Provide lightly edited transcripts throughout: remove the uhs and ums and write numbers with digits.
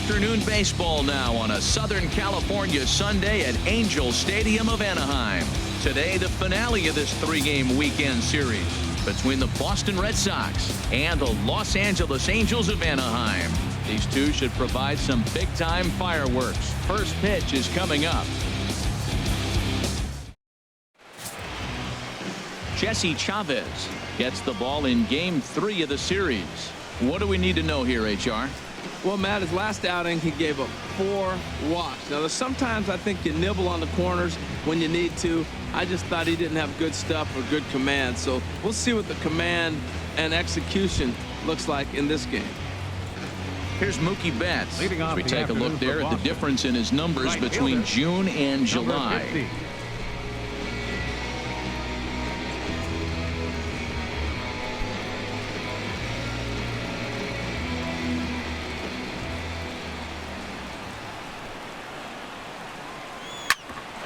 Afternoon baseball now on a Southern California Sunday at Angel Stadium of Anaheim. Today, the finale of this three-game weekend series between the Boston Red Sox and the Los Angeles Angels of Anaheim. These two should provide some big-time fireworks. First pitch is coming up. Jesse Chavez gets the ball in Game 3 of the series. What do we need to know here, HR? Well, Matt, his last outing, he gave up 4 walks. Now, sometimes I think you nibble on the corners when you need to. I just thought he didn't have good stuff or good command. So we'll see what the command and execution looks like in this game. Here's Mookie Betts. As we take a look there at the difference in his numbers between June and July.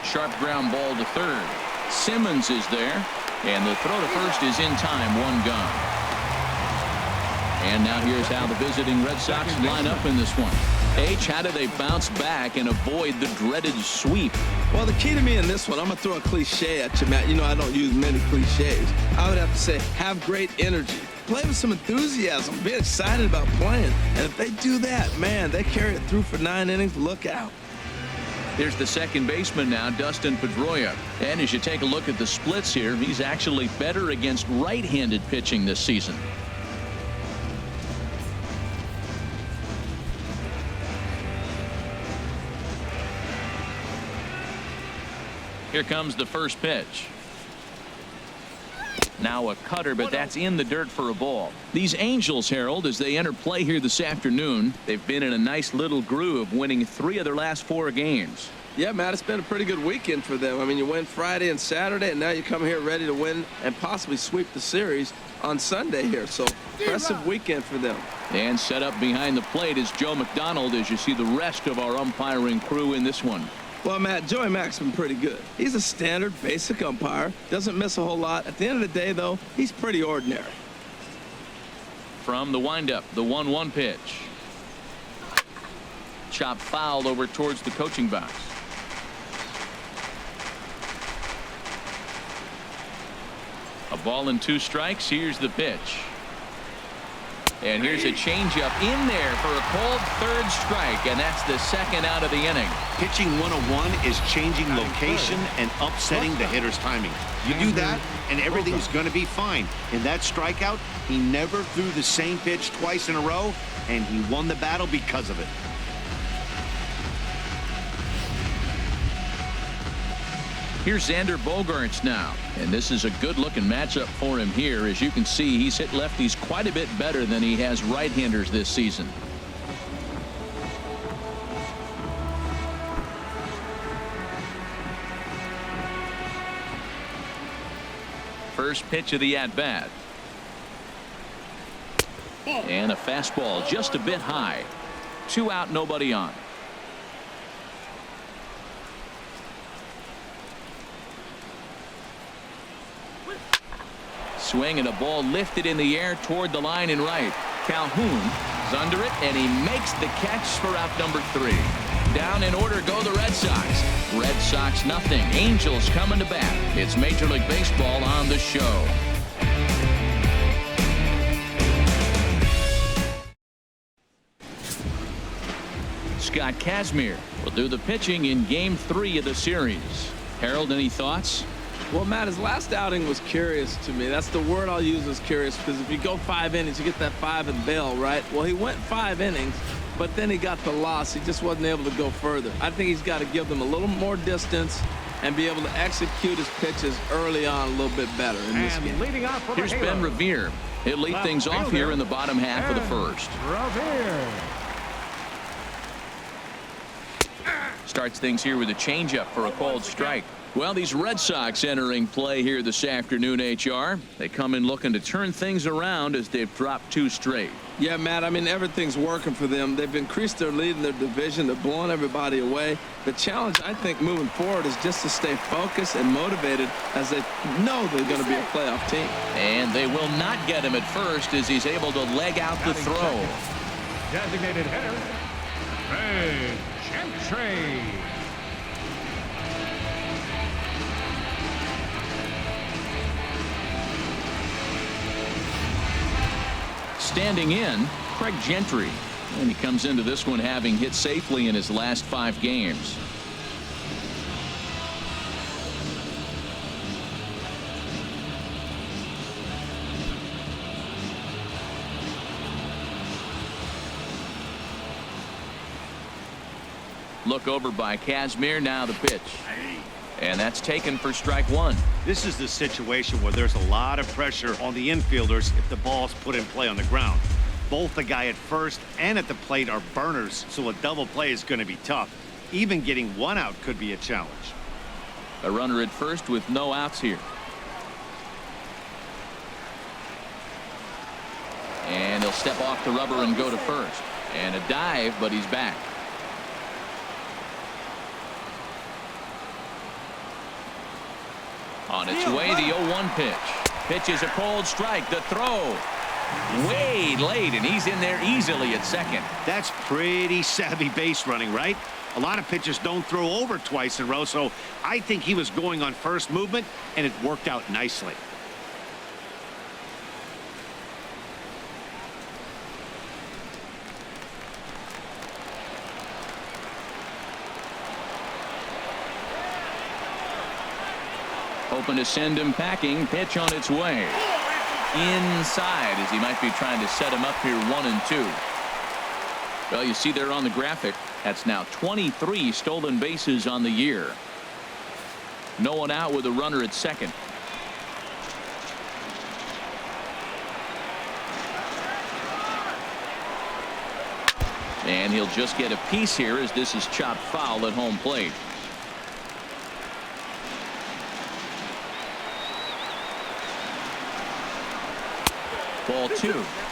Sharp ground ball to third. Simmons is there, and the throw to first is in time. 1 gone. And now here's how the visiting Red Sox line up in this one. H, how do they bounce back and avoid the dreaded sweep? Well, the key to me in this one, I'm going to throw a cliche at you, Matt. You know I don't use many cliches. I would have to say have great energy. Play with some enthusiasm. Be excited about playing. And if they do that, man, they carry it through for 9 innings. Look out. Here's the second baseman now, Dustin Pedroia. And as you take a look at the splits here, he's actually better against right-handed pitching this season. Here comes the first pitch. Now a cutter, but that's in the dirt for a ball. These Angels, Harold, as they enter play here this afternoon, they've been in a nice little groove, winning 3 of their last 4 games. Yeah, Matt, it's been a pretty good weekend for them. I mean, you win Friday and Saturday, and now you come here ready to win and possibly sweep the series on Sunday here. So, impressive weekend for them. And set up behind the plate is Joe McDonald as you see the rest of our umpiring crew in this one. Well, Matt, Joey Mack's been pretty good. He's a standard, basic umpire. Doesn't miss a whole lot. At the end of the day, though, he's pretty ordinary. From the windup, the 1-1 pitch. Chop fouled over towards the coaching box. A ball and 2 strikes. Here's the pitch. And here's a changeup in there for a called third strike, and that's the second out of the inning. Pitching 101 is changing location and upsetting the hitter's timing. You do that, and everything's going to be fine. In that strikeout, he never threw the same pitch twice in a row, and he won the battle because of it. Here's Xander Bogaerts now, and this is a good-looking matchup for him here. As you can see, he's hit lefties quite a bit better than he has right-handers this season. First pitch of the at-bat. And a fastball just a bit high. 2 out, nobody on. Swing and a ball lifted in the air toward the line and right. Calhoun is under it, and he makes the catch for out number 3. Down in order go the Red Sox. Red Sox nothing. Angels coming to bat. It's Major League Baseball on the show. Scott Kazmir will do the pitching in Game 3 of the series. Harold, any thoughts? Well, Matt, his last outing was curious to me. That's the word I'll use, is curious, because if you go 5 innings, you get that 5 and bail, right? Well, he went 5 innings, but then he got the loss. He just wasn't able to go further. I think he's got to give them a little more distance and be able to execute his pitches early on a little bit better in this game. Here's Ben Revere. He'll lead things off here in the bottom half of the first. Starts things here with a changeup for a called strike. Well, these Red Sox entering play here this afternoon, HR. They come in looking to turn things around as they've dropped 2 straight. Yeah, Matt, I mean, everything's working for them. They've increased their lead in their division. They're blowing everybody away. The challenge, I think, moving forward is just to stay focused and motivated as they know they're going to be a playoff team. And they will not get him at first as he's able to leg out the throw. Designated hitter, Gentry. Standing in, Craig Gentry. And he comes into this one having hit safely in his last 5 games. Look over by Kazmir. Now the pitch. And that's taken for strike 1. This is the situation where there's a lot of pressure on the infielders if the ball's put in play on the ground. Both the guy at first and at the plate are burners, so a double play is going to be tough. Even getting 1 out could be a challenge. A runner at first with no outs here. And he'll step off the rubber and go to first. And a dive, but he's back. On its way, the 0-1 pitch. Pitch is a cold strike. The throw. Way late, and he's in there easily at second. That's pretty savvy base running, right? A lot of pitchers don't throw over twice in a row, so I think he was going on first movement, and it worked out nicely. Hoping to send him packing. Pitch on its way. Inside, as he might be trying to set him up here 1-2. Well, you see there on the graphic, that's now 23 stolen bases on the year. No one out with a runner at second. And he'll just get a piece here as this is chopped foul at home plate. Ball 2.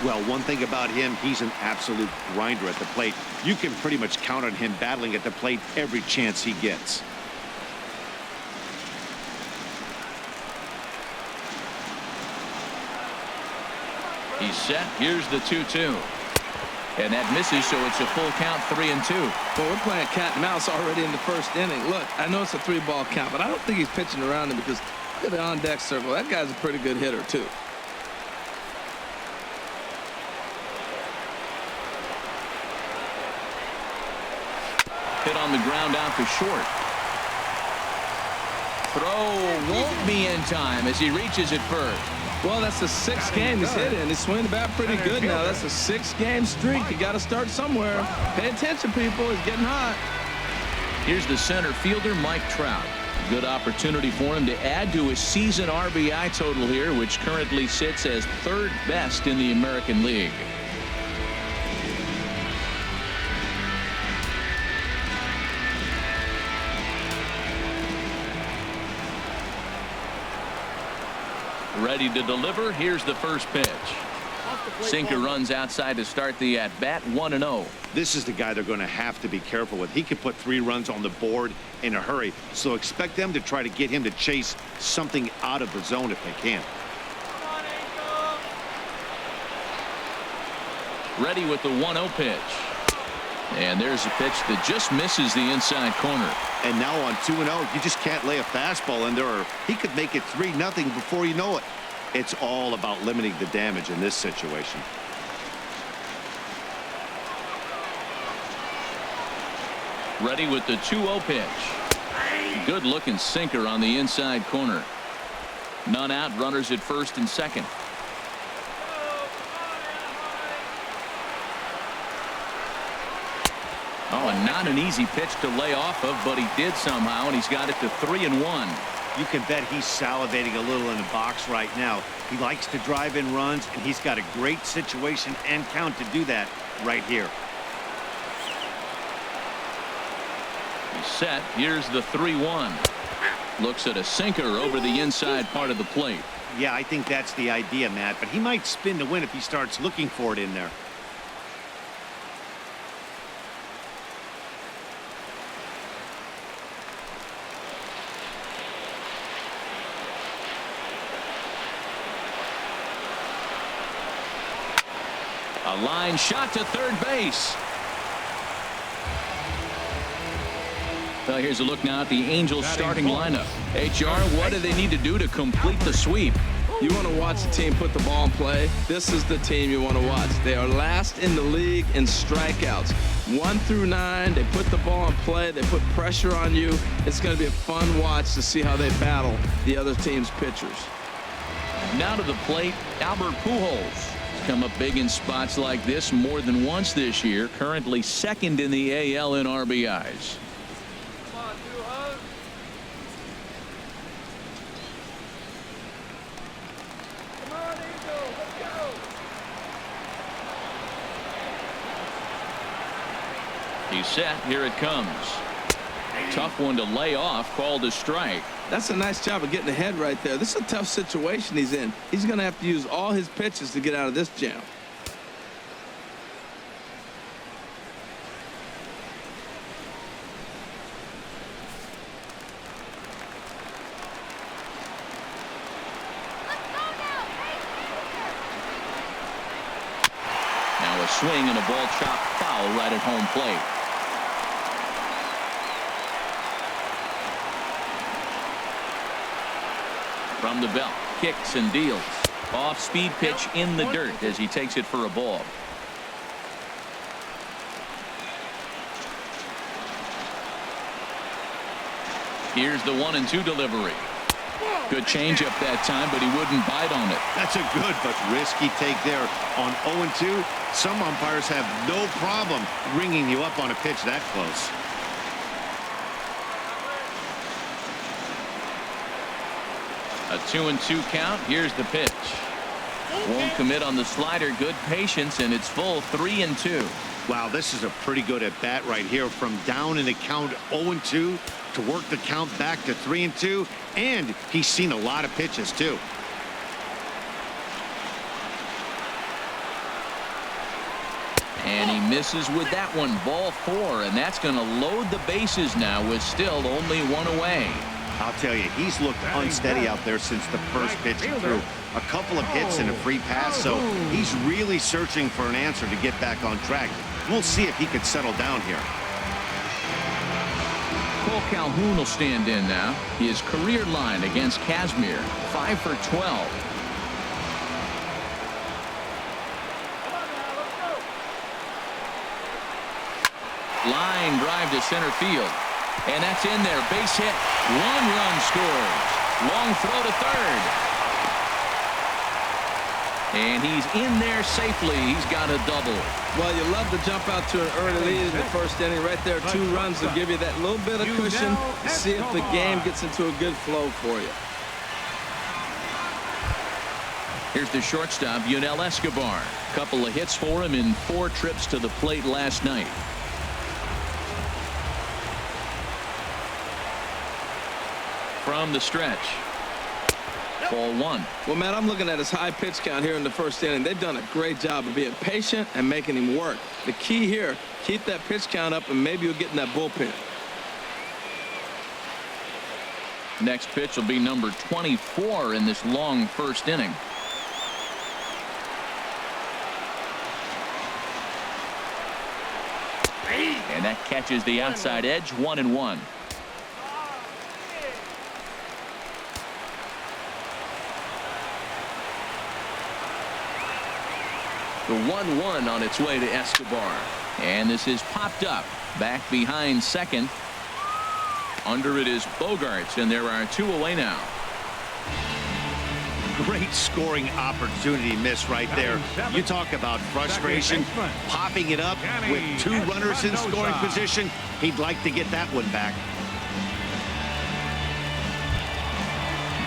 Well, one thing about him, he's an absolute grinder at the plate. You can pretty much count on him battling at the plate every chance he gets. He's set. Here's the 2-2. And that misses, so it's a full count, 3-2. Well, we're playing cat and mouse already in the first inning. Look, I know it's a 3-ball count, but I don't think he's pitching around him because look at the on-deck circle. That guy's a pretty good hitter, too. Hit on the ground out to short. Throw won't be in time as he reaches it first. Well, that's the 6th game he's hit in. He's swinging the bat pretty good now. That's a 6-game streak. You got to start somewhere. Pay attention, people. He's getting hot. Here's the center fielder, Mike Trout. Good opportunity for him to add to his season RBI total here, which currently sits as 3rd best in the American League. Ready to deliver. Here's the first pitch. Sinker runs outside to start the at-bat, 1-0. This is the guy they're going to have to be careful with. He could put 3 runs on the board in a hurry, so expect them to try to get him to chase something out of the zone if they can. Ready with the 1-0 pitch. And there's a pitch that just misses the inside corner. And now on 2-0, you just can't lay a fastball in there, or he could make it 3-0 before you know it. It's all about limiting the damage in this situation. Ready with the 2-0 pitch. Good looking sinker on the inside corner. None out, runners at first and second. Oh, and not an easy pitch to lay off of, but he did somehow, and he's got it to 3-1. You can bet he's salivating a little in the box right now. He likes to drive in runs, and he's got a great situation and count to do that right here. He's set. Here's the 3-1. Looks at a sinker over the inside part of the plate. Yeah, I think that's the idea, Matt, but he might spin to win if he starts looking for it in there. A line shot to third base. Well, here's a look now at the Angels starting lineup. HR, what do they need to do to complete the sweep? You want to watch the team put the ball in play? This is the team you want to watch. They are last in the league in strikeouts. 1 through 9, they put the ball in play. They put pressure on you. It's going to be a fun watch to see how they battle the other team's pitchers. Now to the plate, Albert Pujols. He's come up big in spots like this more than once this year. Currently second in the AL in RBIs. He's set. Here it comes. Tough one to lay off. Called a strike. That's a nice job of getting ahead right there. This is a tough situation he's in. He's going to have to use all his pitches to get out of this jam. Now a swing and a ball chopped foul right at home plate. From the belt, kicks and deals. Off-speed pitch in the dirt as he takes it for a ball. Here's the 1-2 delivery. Good changeup that time, but he wouldn't bite on it. That's a good but risky take there on 0-2. Some umpires have no problem ringing you up on a pitch that close. A 2-2 count. Here's the pitch. Won't commit on the slider. Good patience, and it's full 3-2. Wow, this is a pretty good at bat right here. From down in the count 0-2 to work the count back to 3-2, and he's seen a lot of pitches too. And he misses with that one. Ball 4, and that's going to load the bases now with still only one away. I'll tell you, he's looked unsteady out there since the first pitch he threw. A couple of hits and a free pass, so he's really searching for an answer to get back on track. We'll see if he could settle down here. Cole Calhoun will stand in now. His career line against Kazmir, 5 for 12. Line drive to center field. And that's in there. Base hit. 1 run scores. Long throw to third. And he's in there safely. He's got a double. Well, you love to jump out to an early lead in the first inning. Right there, 2 runs will give you that little bit of cushion to see if the game gets into a good flow for you. Here's the shortstop, Yunel Escobar. Couple of hits for him in 4 trips to the plate last night. From the stretch. Ball 1. Well, Matt, I'm looking at his high pitch count here in the first inning. They've done a great job of being patient and making him work. The key here, keep that pitch count up, and maybe you'll get in that bullpen. Next pitch will be number 24 in this long first inning. And that catches the outside edge. 1-1. The 1-1 on its way to Escobar. And this is popped up. Back behind second. Under it is Bogarts, and there are 2 away now. Great scoring opportunity miss right there. You talk about frustration. Popping it up with 2 runners in scoring position. He'd like to get that one back.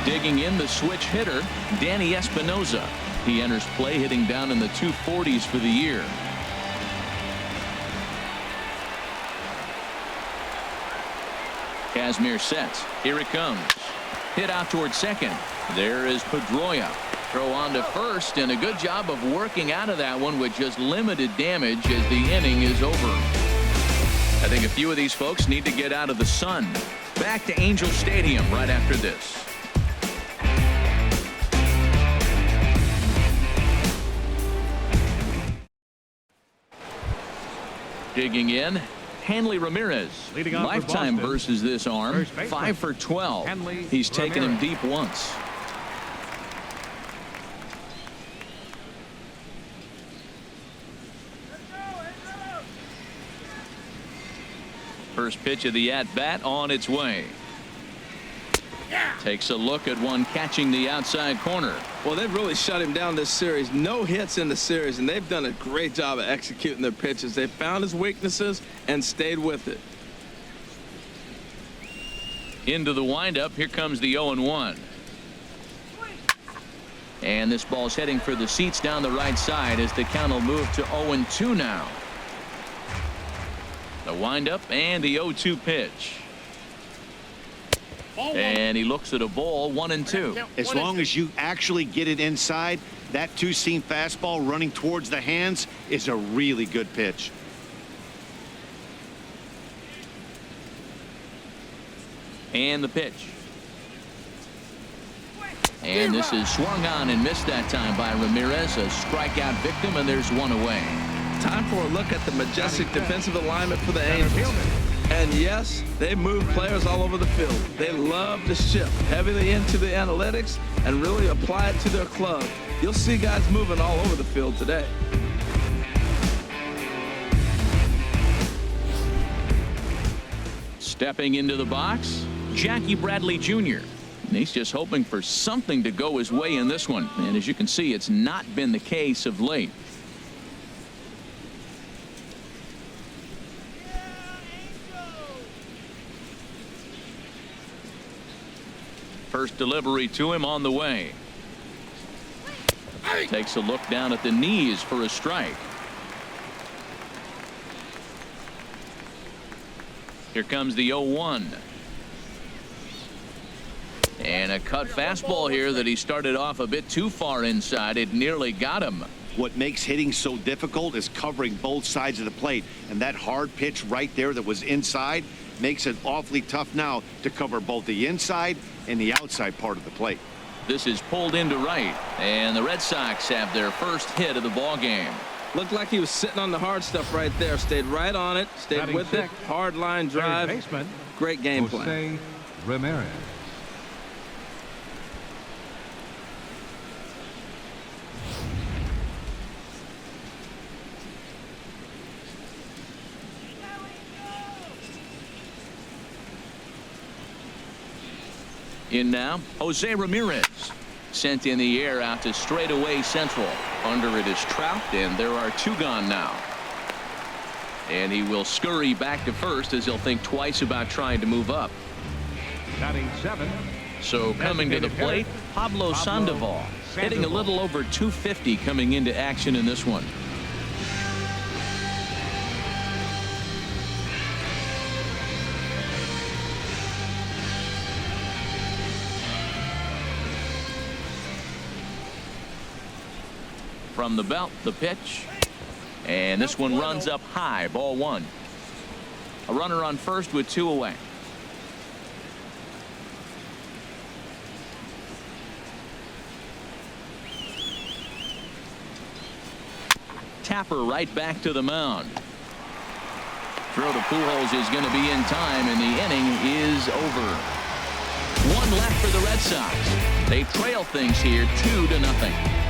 Digging in, the switch hitter, Danny Espinoza. He enters play hitting down in the 240s for the year. Kazmir sets. Here it comes. Hit out toward second. There is Pedroia. Throw on to first, and a good job of working out of that one with just limited damage as the inning is over. I think a few of these folks need to get out of the sun. Back to Angel Stadium right after this. Digging in, Hanley Ramirez. Leading off for Lifetime Boston, versus this arm. first baseman, 5 for 12. Hanley He's taken him Ramirez. deep once. First pitch of the at-bat on its way. Takes a look at one catching the outside corner. Well, they've really shut him down this series. No hits in the series, and they've done a great job of executing their pitches. They found his weaknesses and stayed with it. Into the windup. Here comes the 0-1. And this ball's heading for the seats down the right side as the count will move to 0-2 now. The windup and the 0-2 pitch. And he looks at a ball, 1-2. As long as you actually get it inside, that two-seam fastball running towards the hands is a really good pitch. And the pitch. And this is swung on and missed that time by Ramirez. A strikeout victim, and there's one away. Time for a look at the majestic defensive alignment for the Angels. And yes, they move players all over the field. They love to shift heavily into the analytics and really apply it to their club. You'll see guys moving all over the field today. Stepping into the box, Jackie Bradley Jr. And he's just hoping for something to go his way in this one. And as you can see, it's not been the case of late. First delivery to him on the way. Takes a look down at the knees for a strike. Here comes the 0-1. And a cut fastball here that he started off a bit too far inside. It nearly got him. What makes hitting so difficult is covering both sides of the plate. And that hard pitch right there that was inside makes it awfully tough now to cover both the inside and the outside part of the plate. This is pulled into right. And the Red Sox have their first hit of the ball game. Looked like he was sitting on the hard stuff right there. Stayed right on it. Stayed Batting with it. sixth, Hard line drive. baseman, Great game plan. Jose Ramirez. In now, Jose Ramirez. Sent in the air out to straightaway central. Under it is Trout, and there are two gone now. And he will scurry back to first as he'll think twice about trying to move up. Batting seven. So coming to the plate, Pablo Sandoval. Hitting a little over 250 coming into action in this one. From the belt, the pitch. And this one runs up high, ball one. A runner on first with two away. Tapper right back to the mound. Throw to Pujols is going to be in time, and the inning is over. One left for the Red Sox. They trail things here 2-0.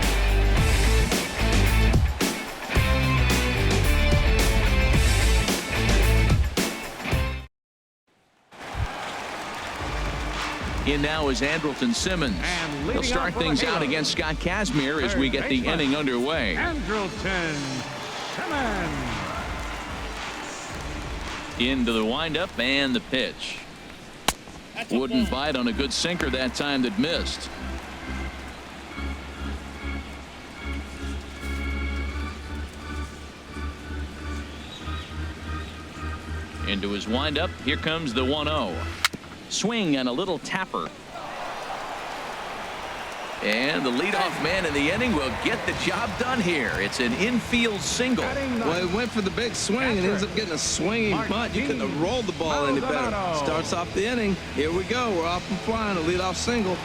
In now is Andrelton Simmons. He'll start things out against Scott Kazmir as we get the inning underway. Andrelton Simmons. Into the windup and the pitch. Wouldn't bite on a good sinker that time that missed. Into his windup. Here comes the 1-0. Swing and a little tapper. And the leadoff man in the inning will get the job done here. It's an infield single. Well, he went for the big swing and ends up getting a swinging bunt. You couldn't have rolled the ball any better. Starts off the inning. Here we go. We're off and flying. A leadoff single.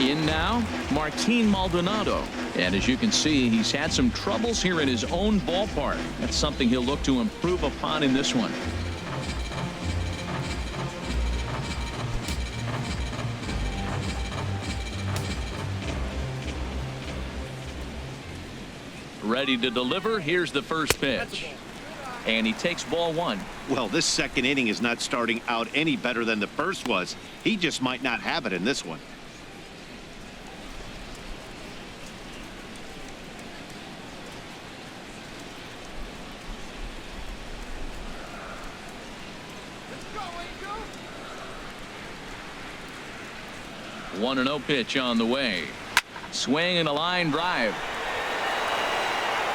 In now, Martin Maldonado. And as you can see, he's had some troubles here in his own ballpark. That's something he'll look to improve upon in this one. Ready to deliver. Here's the first pitch. And he takes ball one. Well, this second inning is not starting out any better than the first was. He just might not have it in this one. One and 0 pitch on the way. Swing and a line drive.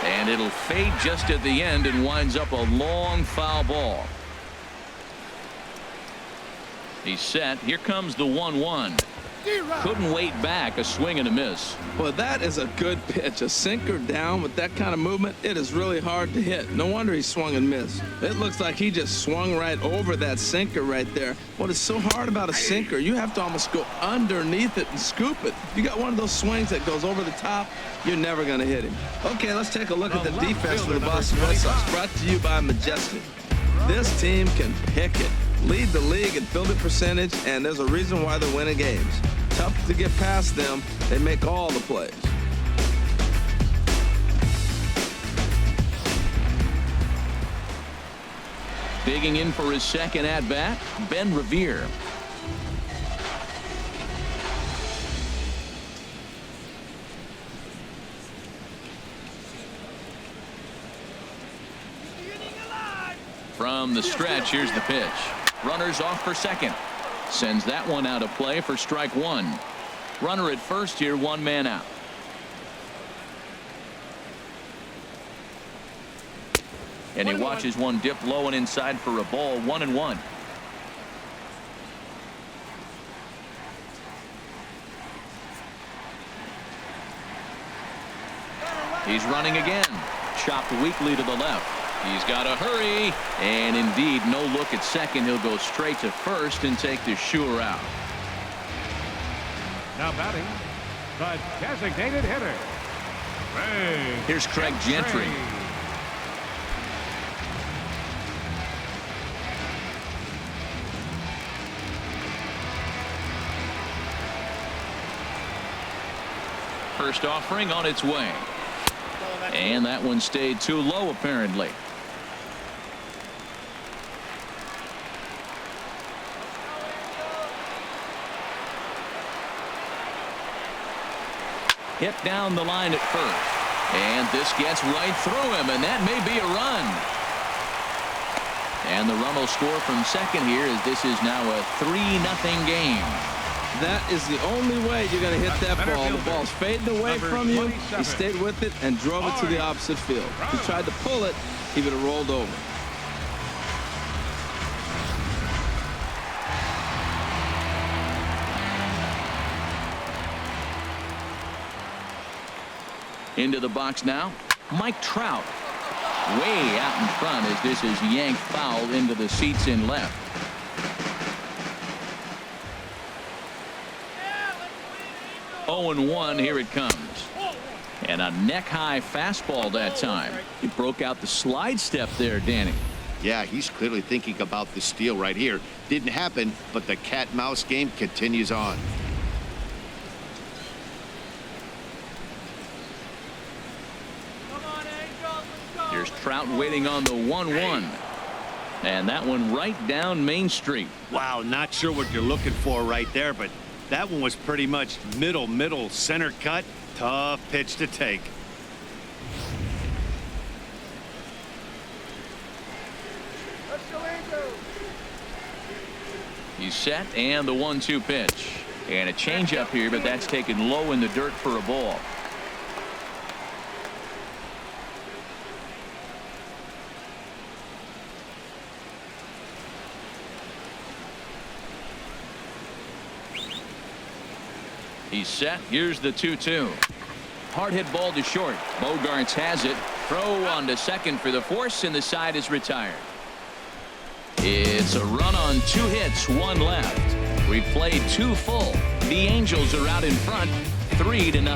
And it'll fade just at the end and winds up a long foul ball. He's set. Here comes the 1-1. Couldn't wait back. A swing and a miss. Well, that is a good pitch. A sinker down with that kind of movement, it is really hard to hit. No wonder he swung and missed. It looks like he just swung right over that sinker right there. What is so hard about a sinker, you have to almost go underneath it and scoop it. If you got one of those swings that goes over the top, you're never going to hit him. Okay, let's take a look at the defense of the Boston Red Sox, brought to you by Majestic. This team can pick it, lead the league in fielding percentage, and there's a reason why they're winning games. Tough to get past them. They make all the plays. Digging in for his second at-bat, Ben Revere. From the stretch, here's the pitch. Runners off for second. Sends that one out of play for strike one. Runner at first here, one man out. And he watches one dip low and inside for a ball. 1-1. He's running again. Chopped weakly to the left. He's got to hurry, and indeed no look at second. He'll go straight to first and take the sure out. Now batting, the designated hitter. Here's Craig Gentry. First offering on its way. And that one stayed too low apparently. Hit down the line at first. And this gets right through him, and that may be a run. And the run will score from second here, as this is now a 3-0 game. That is the only way you're going to hit that ball. The ball's fading away from you. He stayed with it and drove it to the opposite field. If he tried to pull it, he would have rolled over. Into the box now, Mike Trout. Way out in front as this is yanked foul into the seats in left. Oh, 0-1, here it comes. And a neck-high fastball that time. He broke out the slide step there, Danny. Yeah, he's clearly thinking about the steal right here. Didn't happen, but the cat-mouse game continues on. Here's Trout waiting on the 1-1. And that one right down Main Street. Wow, not sure what you're looking for right there, but that one was pretty much middle center cut. Tough pitch to take. He's set, and the 1-2 pitch. And a changeup here, but that's taken low in the dirt for a ball. He's set. Here's the 2-2. Hard hit ball to short. Bogarts has it. Throw on to second for the force, and the side is retired. It's a run on 2 hits, 1 left. We've played 2 full. The Angels are out in front, 3-0.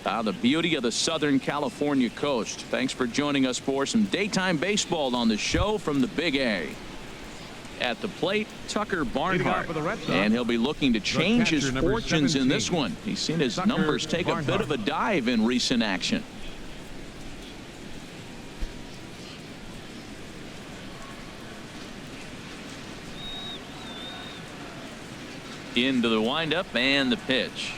The beauty of the Southern California coast. Thanks for joining us for some daytime baseball on the show from the Big A. At the plate, Tucker Barnhart, and he'll be looking to change his fortunes in this one. He's seen his numbers take a bit of a dive in recent action. Into the windup and the pitch.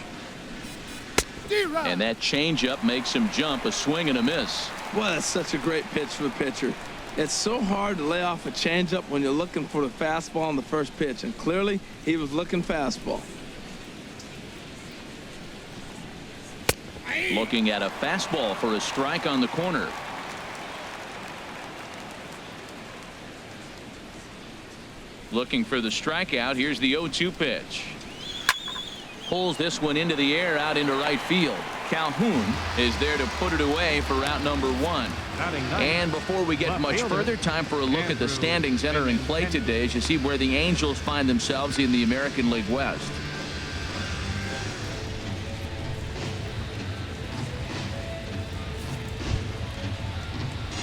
And that changeup makes him jump. A swing and a miss. Well, that's such a great pitch for the pitcher. It's so hard to lay off a changeup when you're looking for the fastball on the first pitch, and clearly he was looking fastball. Looking at a fastball for a strike on the corner. Looking for the strikeout. Here's the 0-2 pitch. Pulls this one into the air out into right field. Calhoun is there to put it away for route number 1. And before we get much further, time for a look at the standings entering play today as you see where the Angels find themselves in the American League West.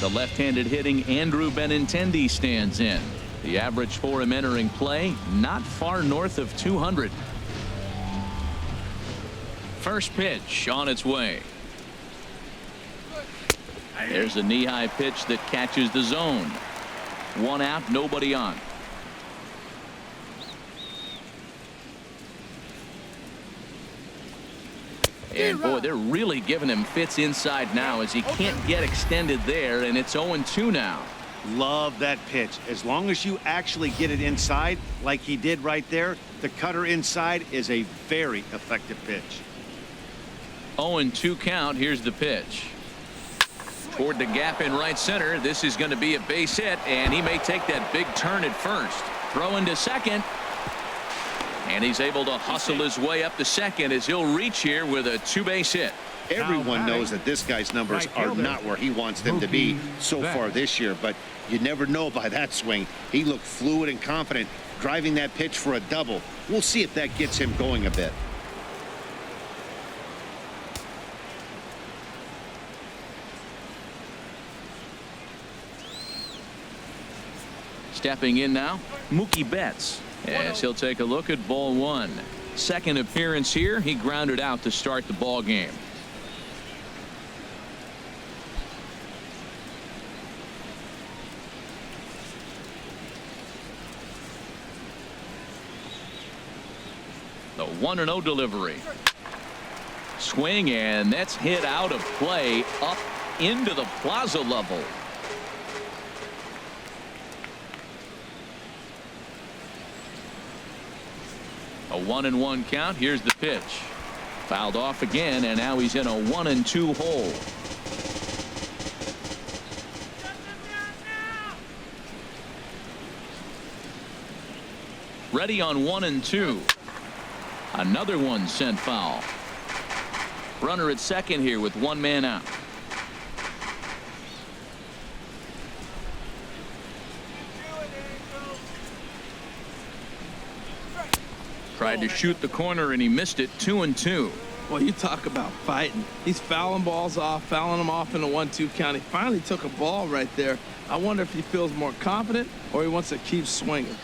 The left-handed hitting Andrew Benintendi stands in. The average for him entering play not far north of 200. First pitch on its way. There's a knee-high pitch that catches the zone. 1 out, nobody on. And boy, they're really giving him fits inside now as he can't get extended there, and it's 0-2 now. Love that pitch. As long as you actually get it inside like he did right there, the cutter inside is a very effective pitch. 0-2 count. Here's the pitch. Toward the gap in right center. This is going to be a base hit, and he may take that big turn at first. Throwing to second. And he's able to hustle his way up to second as he'll reach here with a 2-base hit. Everyone knows that this guy's numbers are not where he wants them to be so far this year, but you never know by that swing. He looked fluid and confident driving that pitch for a double. We'll see if that gets him going a bit. Stepping in now, Mookie Betts, as he'll take a look at ball 1. Second appearance here. He grounded out to start the ball game. The 1-0 delivery. Swing, and that's hit out of play up into the plaza level. A 1-1 count. Here's the pitch. Fouled off again, and now he's in a 1-2 hole. Ready on 1-2. Another one sent foul. Runner at second here with 1 man out. Tried to shoot the corner and he missed it. 2-2. Well, you talk about fighting. He's fouling balls off, fouling them off in the 1-2 count. He finally took a ball right there. I wonder if he feels more confident or he wants to keep swinging.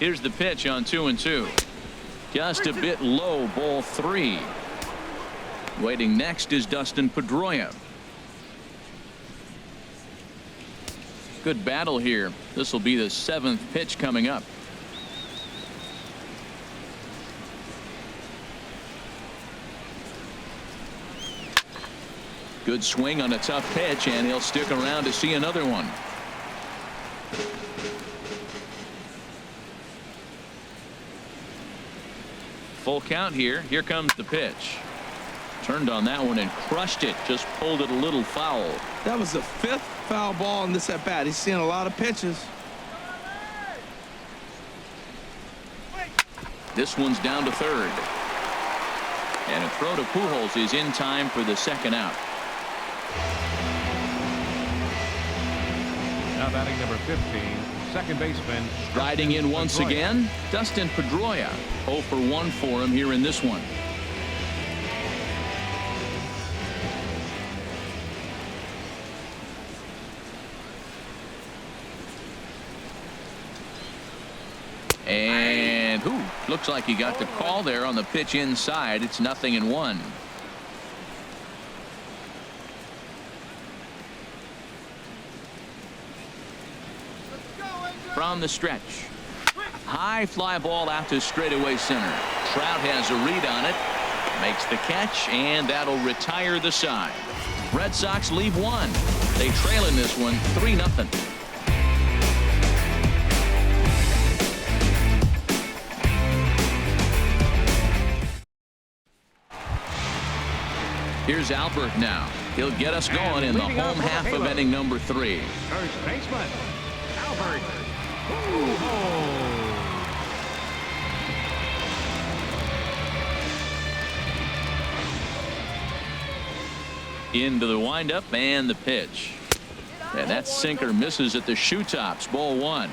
Here's the pitch on 2-2. Just a bit low, ball 3. Waiting next is Dustin Pedroia. Good battle here. This will be the 7th pitch coming up. Good swing on a tough pitch, and he'll stick around to see another one. Full count here. Here comes the pitch. Turned on that one and crushed it. Just pulled it a little foul. That was the 5th foul ball in this at bat. He's seeing a lot of pitches. This one's down to third. And a throw to Pujols is in time for the 2nd out. Now batting number 15, second baseman. Riding in once again, Dustin Pedroia. 0 for 1 for him here in this one. And looks like he got the call there on the pitch inside. It's 0-1. From the stretch. High fly ball out to straightaway center. Trout has a read on it. Makes the catch, and that'll retire the side. Red Sox leave one. They trail in this one 3-0. Here's Albert now. He'll get us going in the home half of inning number 3. First baseman, Albert. Into the windup and the pitch. And that sinker misses at the shoe tops. Ball 1.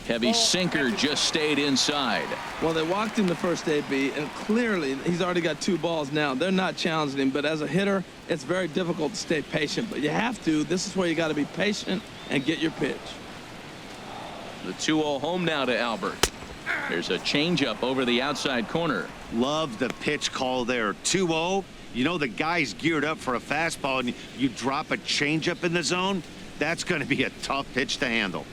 Heavy sinker just stayed inside. Well, they walked him the first AB, and clearly he's already got 2 balls now. They're not challenging him, but as a hitter, it's very difficult to stay patient. But you have to. This is where you got to be patient and get your pitch. The 2-0 home now to Albert. There's a changeup over the outside corner. Love the pitch call there. 2-0. You know the guy's geared up for a fastball, and you drop a changeup in the zone. That's going to be a tough pitch to handle.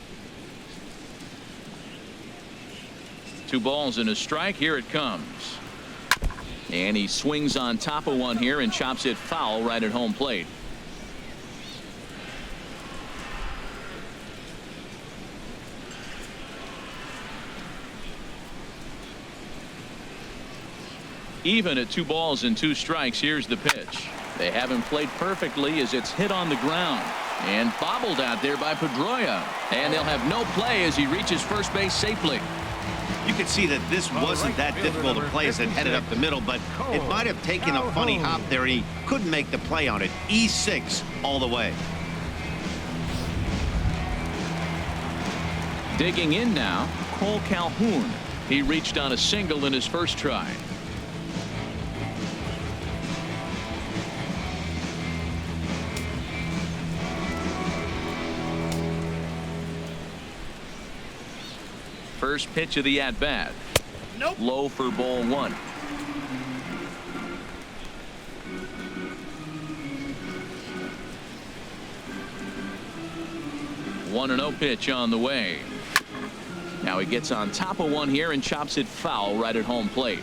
2 balls and a strike. Here it comes. And he swings on top of one here and chops it foul right at home plate. Even at 2 balls and 2 strikes. Here's the pitch. They have him played perfectly as it's hit on the ground and bobbled out there by Pedroia. And they'll have no play as he reaches first base safely. You could see that this wasn't that difficult to play as it headed up the middle, but it might have taken a funny hop there, and he couldn't make the play on it. E6 all the way. Digging in now, Cole Calhoun. He reached on a single in his first try. First pitch of the at-bat. Nope. Low for ball 1. 1-0 pitch on the way. Now he gets on top of one here and chops it foul right at home plate.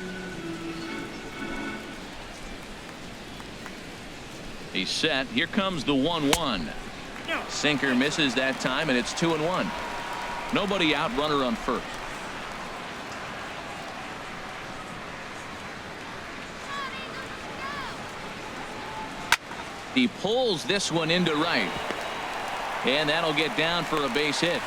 He's set. Here comes the 1-1. Sinker misses that time, and it's 2-1. Nobody out, runner on first. He pulls this one into right. And that'll get down for a base hit.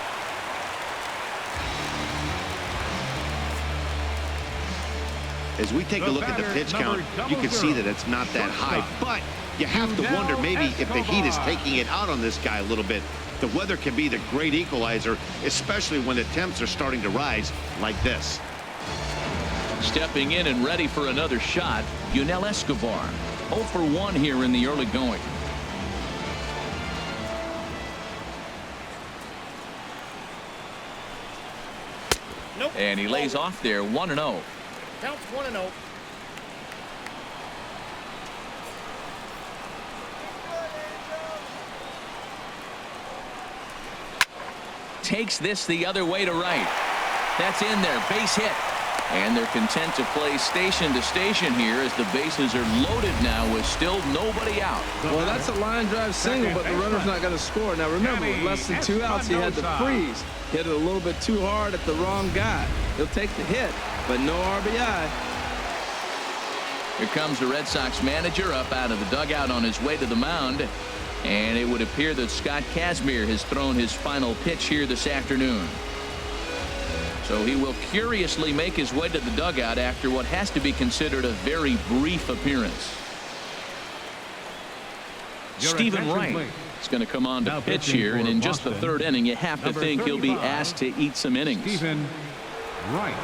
As we take a look at the pitch count, you can see that it's not that high, but you have to wonder maybe if the heat is taking it out on this guy a little bit. The weather can be the great equalizer, especially when the temps are starting to rise like this. Stepping in and ready for another shot, Yunel Escobar. 0 for 1 here in the early going. Nope. And he lays off there. 1-0. Counts 1-0. Takes this the other way to right. That's in there. Base hit. And they're content to play station to station here as the bases are loaded now with still nobody out. Well, that's a line drive single, but the runner's not going to score. Now, remember, with less than 2 outs, he had to freeze. Hit it a little bit too hard at the wrong guy. He'll take the hit, but no RBI. Here comes the Red Sox manager up out of the dugout on his way to the mound. And it would appear that Scott Kazmir has thrown his final pitch here this afternoon. So he will curiously make his way to the dugout after what has to be considered a very brief appearance. Stephen Wright is going to come on to pitch here, and in just the third inning, you have to think he'll be asked to eat some innings. Stephen Wright.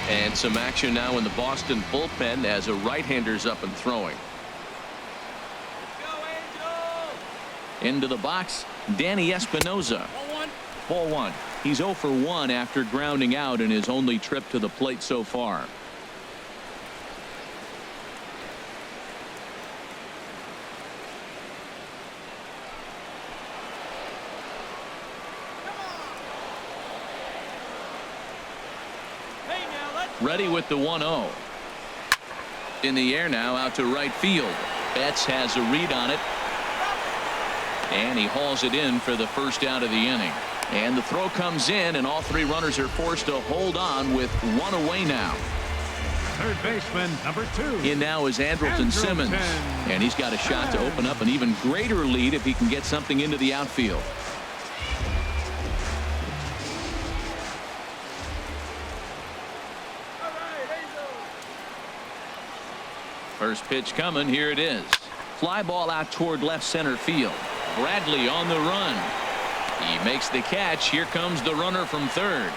And some action now in the Boston bullpen as a right-hander's up and throwing. Into the box, Danny Espinosa. Ball one. He's 0 for 1 after grounding out in his only trip to the plate so far. Ready with the 1-0. In the air now, out to right field. Betts has a read on it. And he hauls it in for the first out of the inning. And the throw comes in, and all three runners are forced to hold on with one away now. Third baseman, number 2. In now is Andrelton Simmons. And he's got a shot to open up an even greater lead if he can get something into the outfield. First pitch coming. Here it is. Fly ball out toward left center field. Bradley on the run. He makes the catch. Here comes the runner from third.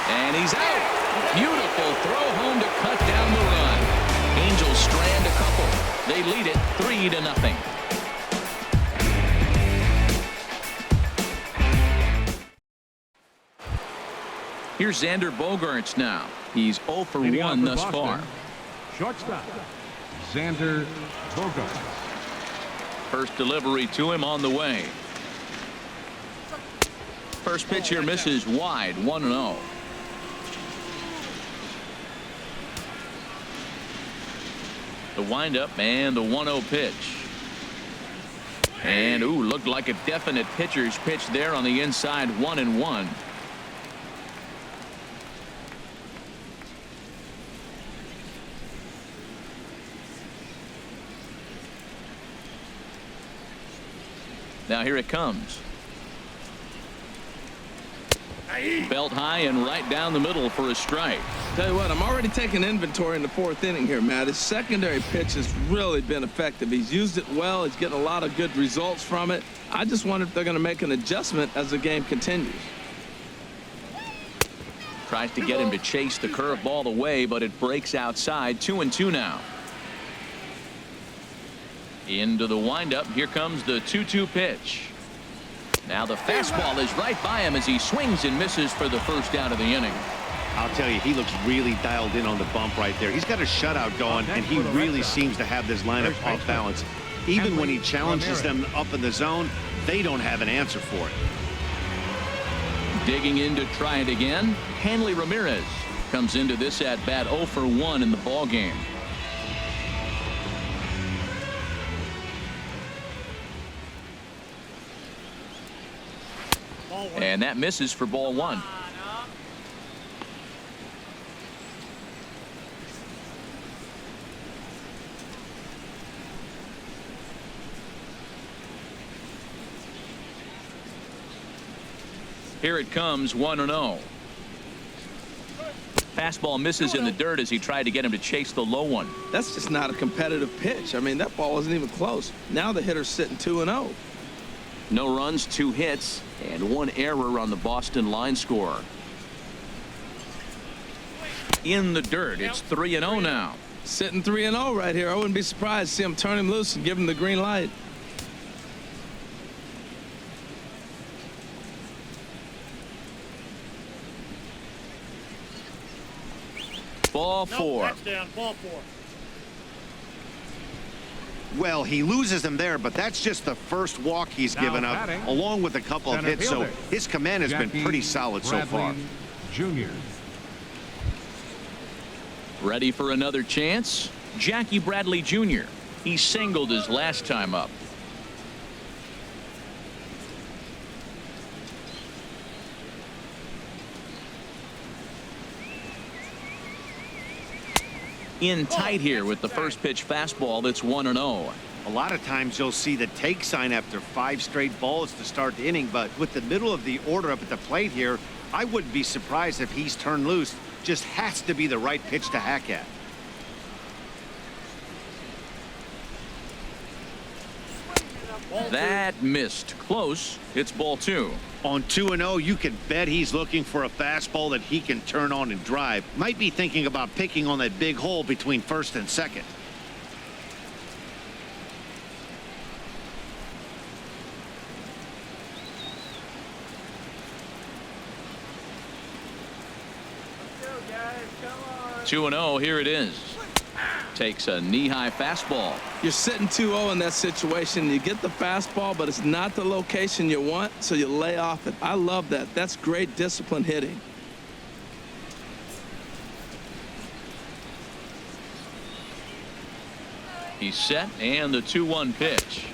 And he's out. Beautiful throw home to cut down the run. Angels strand a couple. They lead it 3-0. Here's Xander Bogaerts now. He's 0 for 1 thus far. Shortstop, Xander Bogaerts. First delivery to him on the way. First pitch here misses wide. 1-0. The windup and the 1-0 pitch. And ooh, looked like a definite pitcher's pitch there on the inside. 1-1. Now here it comes. Belt high and right down the middle for a strike. Tell you what, I'm already taking inventory in the 4th inning here, Matt. His secondary pitch has really been effective. He's used it well. He's getting a lot of good results from it. I just wonder if they're going to make an adjustment as the game continues. Tries to get him to chase the curveball away, but it breaks outside. 2-2 now. Into the windup. Here comes the 2-2 pitch. Now the fastball is right by him as he swings and misses for the first out of the inning. I'll tell you, he looks really dialed in on the bump right there. He's got a shutout going, and he really seems to have this lineup off balance. Even when he challenges them up in the zone, they don't have an answer for it. Digging in to try it again. Hanley Ramirez comes into this at bat 0 for 1 in the ball game. And that misses for ball 1. Here it comes. 1-0. Fastball misses in the dirt as he tried to get him to chase the low one. That's just not a competitive pitch. I mean, that ball wasn't even close. Now the hitter's sitting 2-0. No runs, 2 hits, and 1 error on the Boston line score. In the dirt, it's 3-0 now. Sitting 3-0 right here. I wouldn't be surprised to see him turn him loose and give him the green light. Ball 4. That's down. Ball 4. Well, he loses them there, but that's just the first walk he's given up, along with a couple of hits. So his command has been pretty solid so far. Jr. Ready for another chance? Jackie Bradley Jr. He singled his last time up. In tight here with the first pitch fastball that's 1-0. A lot of times you'll see the take sign after 5 straight balls to start the inning, but with the middle of the order up at the plate here, I wouldn't be surprised if he's turned loose. Just has to be the right pitch to hack at. That missed. Close. It's ball 2. On 2-0, you can bet he's looking for a fastball that he can turn on and drive. Might be thinking about picking on that big hole between first and second. Guys, 2-0. Here it is. Takes a knee-high fastball. You're sitting 2-0 in that situation. You get the fastball, but it's not the location you want, so you lay off it. I love that. That's great disciplined hitting. He's set, and the 2-1 pitch.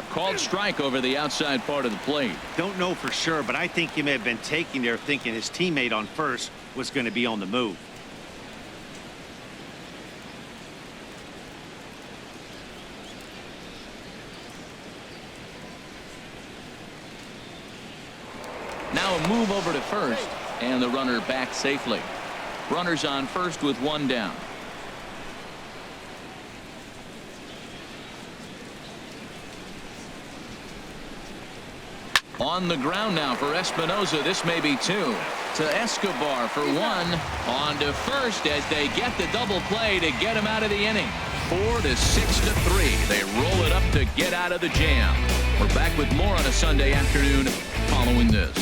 Called strike over the outside part of the plate. Don't know for sure, but I think he may have been taking there thinking his teammate on first was going to be on the move. Now a move over to first, and the runner back safely. Runners on first with 1 down. On the ground now for Espinosa. This may be 2. To Escobar for 1. On to first as they get the double play to get him out of the inning. 4 to 6 to 3. They roll it up to get out of the jam. We're back with more on a Sunday afternoon following this.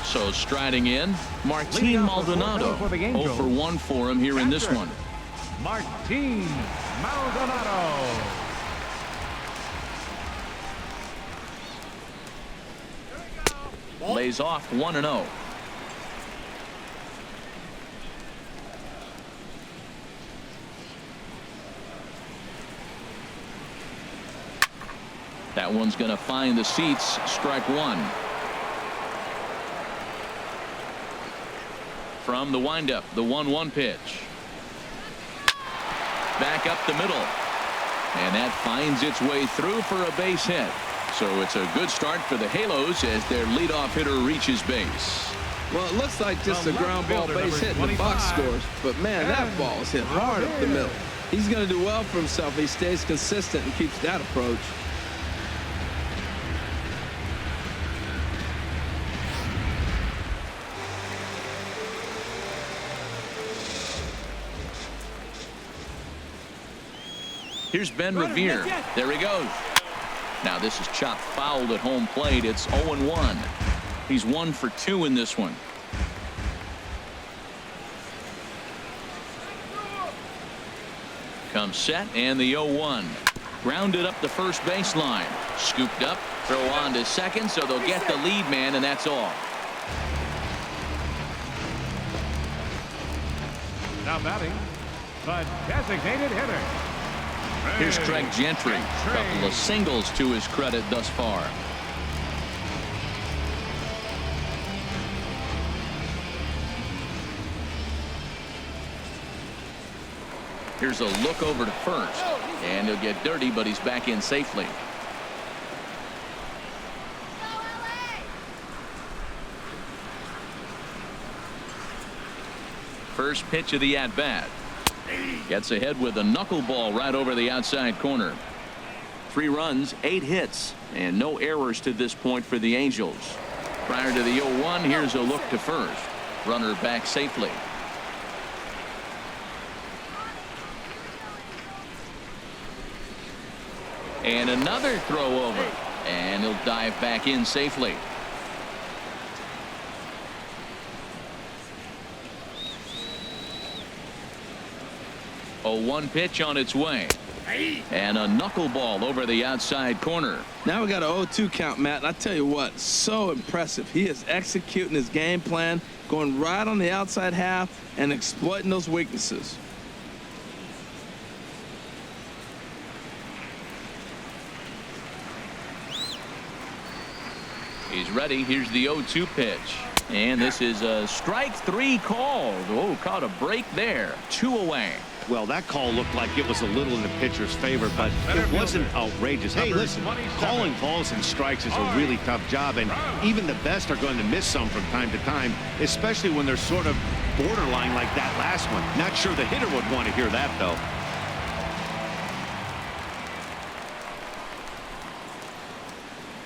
So striding in, Martin Maldonado. 0 for 1 for him here in this one. Martin Maldonado. Lays off 1-0. That one's going to find the seats. Strike 1. From the windup, the 1-1 pitch. Back up the middle. And that finds its way through for a base hit. So it's a good start for the Halos as their leadoff hitter reaches base. Well, it looks like just a ground ball base hit and the box scores. But, man, that ball is hit hard up the middle. He's going to do well for himself. He stays consistent and keeps that approach. Here's Ben Revere. There he goes. Now this is chopped fouled at home plate. It's 0-1. He's 1 for 2 in this one. Comes set and the 0-1. Grounded up the first baseline. Scooped up. Throw on to second, so they'll get the lead man, and that's all. Now batting, the designated hitter. Here's Craig Gentry. A couple of singles to his credit thus far. Here's a look over to first. And he'll get dirty, but he's back in safely. First pitch of the at-bat. Gets ahead with a knuckleball right over the outside corner. 3 runs, 8 hits, and no errors to this point for the Angels. Prior to the 0-1, here's a look to first. Runner back safely. And another throw over. And he'll dive back in safely. 0-1 pitch on its way. And a knuckleball over the outside corner. Now we got a 0-2 count, Matt. And I tell you what, so impressive. He is executing his game plan, going right on the outside half and exploiting those weaknesses. He's ready. Here's the 0-2 pitch. And this is a strike 3 called. Oh, caught a break there. 2 away. Well, that call looked like it was a little in the pitcher's favor, but it wasn't outrageous. Hey, listen, calling balls and strikes is a really tough job, and even the best are going to miss some from time to time, especially when they're sort of borderline like that last one. Not sure the hitter would want to hear that, though.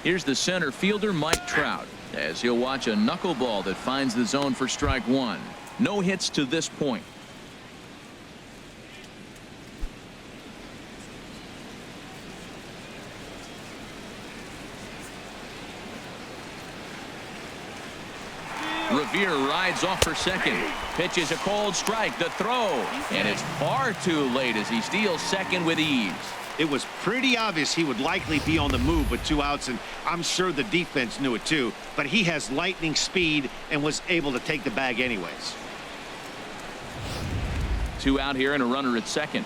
Here's the center fielder, Mike Trout, as he'll watch a knuckleball that finds the zone for strike 1. No hits to this point. Revere rides off for second. Pitches a cold strike. The throw. And it's far too late as he steals second with ease. It was pretty obvious he would likely be on the move with 2 outs, and I'm sure the defense knew it too. But he has lightning speed and was able to take the bag anyways. 2 out here and a runner at second.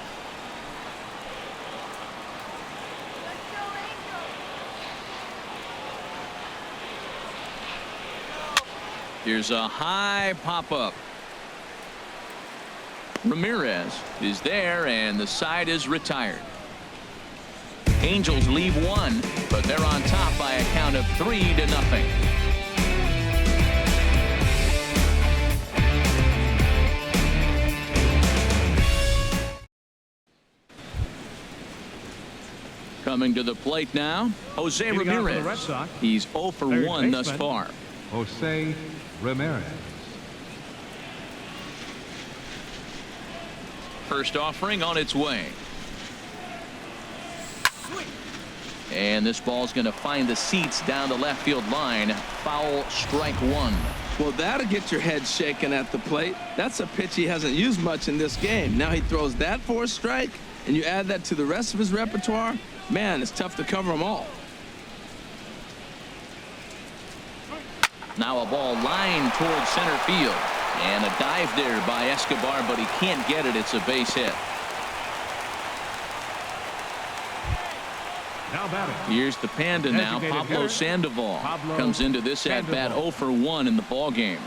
Here's a high pop-up. Ramirez is there, and the side is retired. Angels leave 1, but they're on top by a count of 3-0. Coming to the plate now, Jose Ramirez. He's 0 for 1 thus far. Jose Ramirez. First offering on its way. And this ball's going to find the seats down the left field line. Foul, strike 1. Well, that'll get your head shaken at the plate. That's a pitch he hasn't used much in this game. Now he throws that for a strike, and you add that to the rest of his repertoire. Man, it's tough to cover them all. Now a ball lined towards center field. And a dive there by Escobar, but he can't get it. It's a base hit. Now batting. Here's the Panda now. Pablo Sandoval comes into this at bat 0 for 1 in the ball game.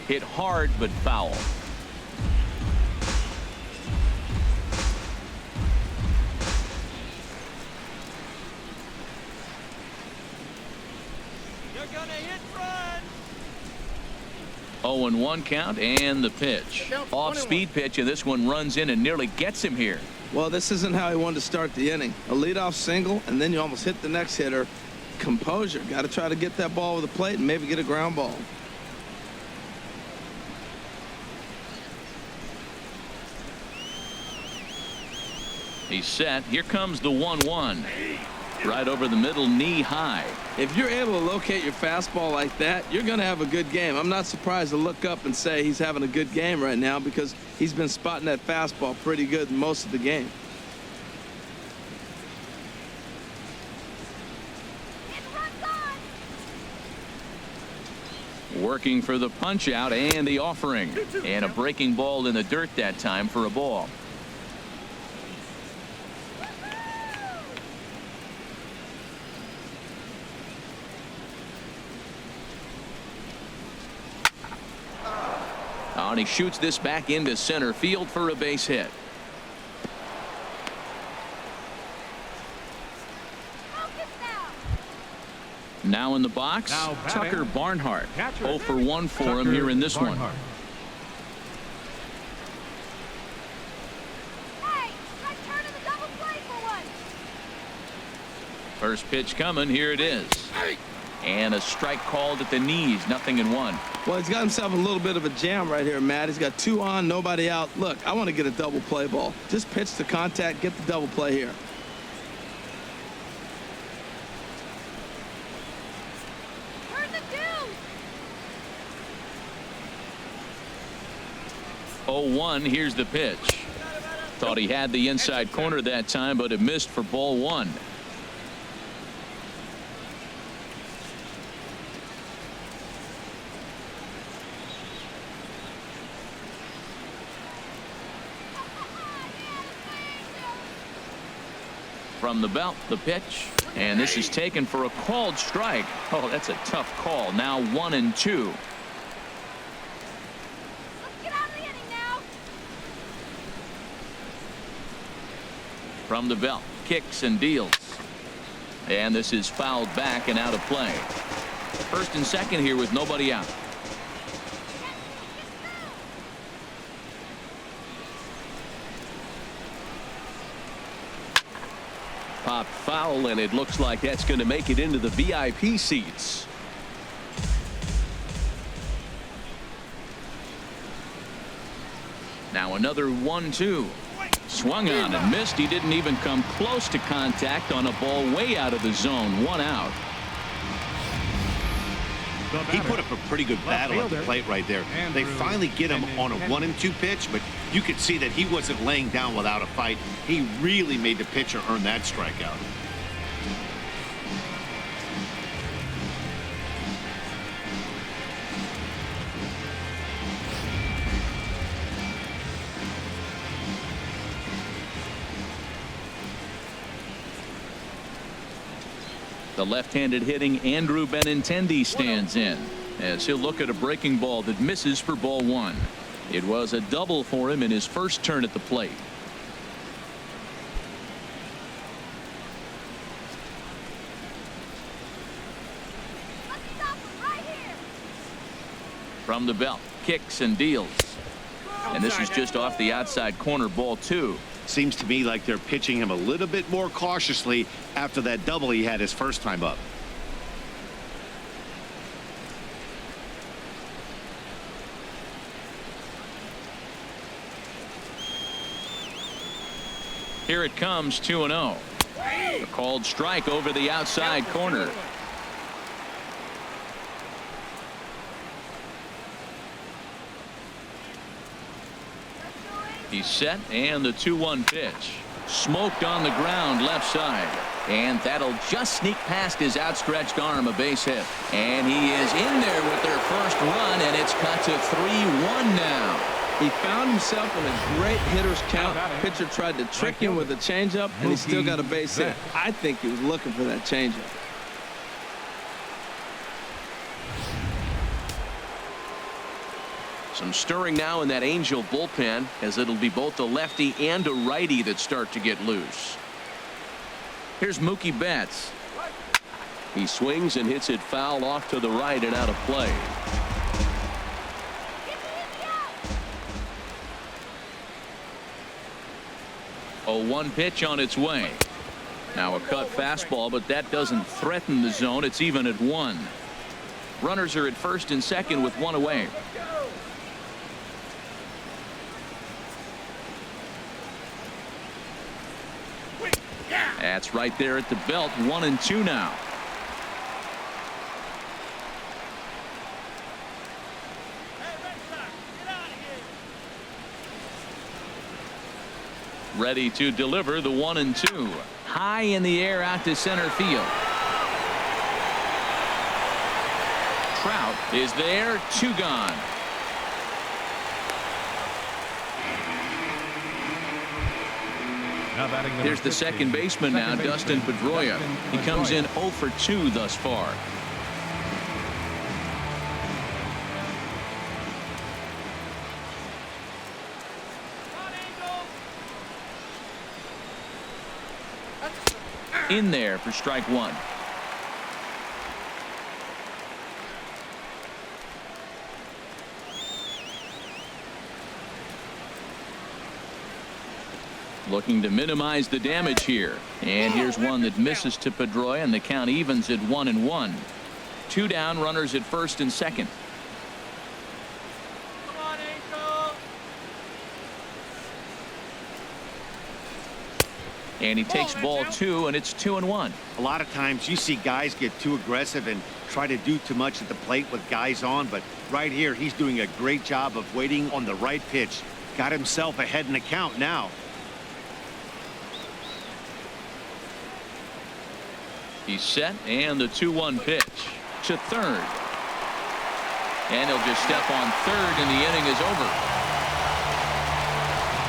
Hit hard but foul. You're gonna hit front. 0-1 count and the pitch. Off speed pitch, and this one runs in and nearly gets him here. Well, this isn't how he wanted to start the inning. A leadoff single, and then you almost hit the next hitter. Composure. Got to try to get that ball over the plate and maybe get a ground ball. He's set. Here comes the 1-1. Right over the middle, knee high. If you're able to locate your fastball like that, you're going to have a good game. I'm not surprised to look up and say he's having a good game right now because he's been spotting that fastball pretty good most of the game. Working for the punch out and the offering. And a breaking ball in the dirt that time for a ball. And he shoots this back into center field for a base hit. Now in the box, Tucker Barnhart. 0 for 1 for him here in this one. Hey, try turning the double play for one. First pitch coming. Here it is. And a strike called at the knees. 0-1. Well, he's got himself a little bit of a jam right here, Matt. He's got 2 on, nobody out. Look, I want to get a double play ball. Just pitch to contact, get the double play here. Turn the deuce. 0-1. Here's the pitch. Thought he had the inside corner that time, but it missed for ball 1. From the belt, the pitch, and this is taken for a called strike. Oh, that's a tough call. Now 1-2. Let's get out of the inning now. From the belt, kicks and deals. And this is fouled back and out of play. First and second here with nobody out. Popped foul, and it looks like that's going to make it into the VIP seats. Now another 1-2. Swung on and missed. He didn't even come close to contact on a ball way out of the zone. 1 out. He put up a pretty good battle at the plate right there. They finally get him on a 1-2 pitch, but you could see that he wasn't laying down without a fight. He really made the pitcher earn that strikeout. The left-handed hitting Andrew Benintendi stands in as he'll look at a breaking ball that misses for ball 1. It was a double for him in his first turn at the plate. Let's stop him right here. From the belt, kicks and deals. And this is just off the outside corner, ball 2. Seems to me like they're pitching him a little bit more cautiously after that double he had his first time up. Here it comes, 2-0. A called strike over the outside corner. He's set, and the 2-1 pitch. Smoked on the ground left side. And that'll just sneak past his outstretched arm, a base hit. And he is in there with their first run, and it's cut to 3-1 now. He found himself in a great hitter's count. Pitcher tried to trick him with a changeup, and he still got a base hit. I think he was looking for that changeup. Some stirring now in that Angel bullpen, as it'll be both a lefty and a righty that start to get loose. Here's Mookie Betts. He swings and hits it foul off to the right and out of play. Oh, 1 pitch on its way. Now a cut fastball, but that doesn't threaten the zone. It's even at 1. Runners are at first and second with 1 away. That's right there at the belt. 1-2 now. Ready to deliver the 1-2. High in the air out to center field. Trout is there. 2 gone. Here's the second baseman now, Dustin Pedroia. He comes in 0 for 2 thus far. In there for strike 1. Looking to minimize the damage here. And here's one that misses to Pedroia, and the count evens at 1-1. 2 down, runners at first and second. Come on, Angel. And he takes ball 2, and it's 2-1. A lot of times you see guys get too aggressive and try to do too much at the plate with guys on, but right here he's doing a great job of waiting on the right pitch. Got himself ahead in the count now. He's set, and the 2-1 pitch to third. And he'll just step on third, and the inning is over.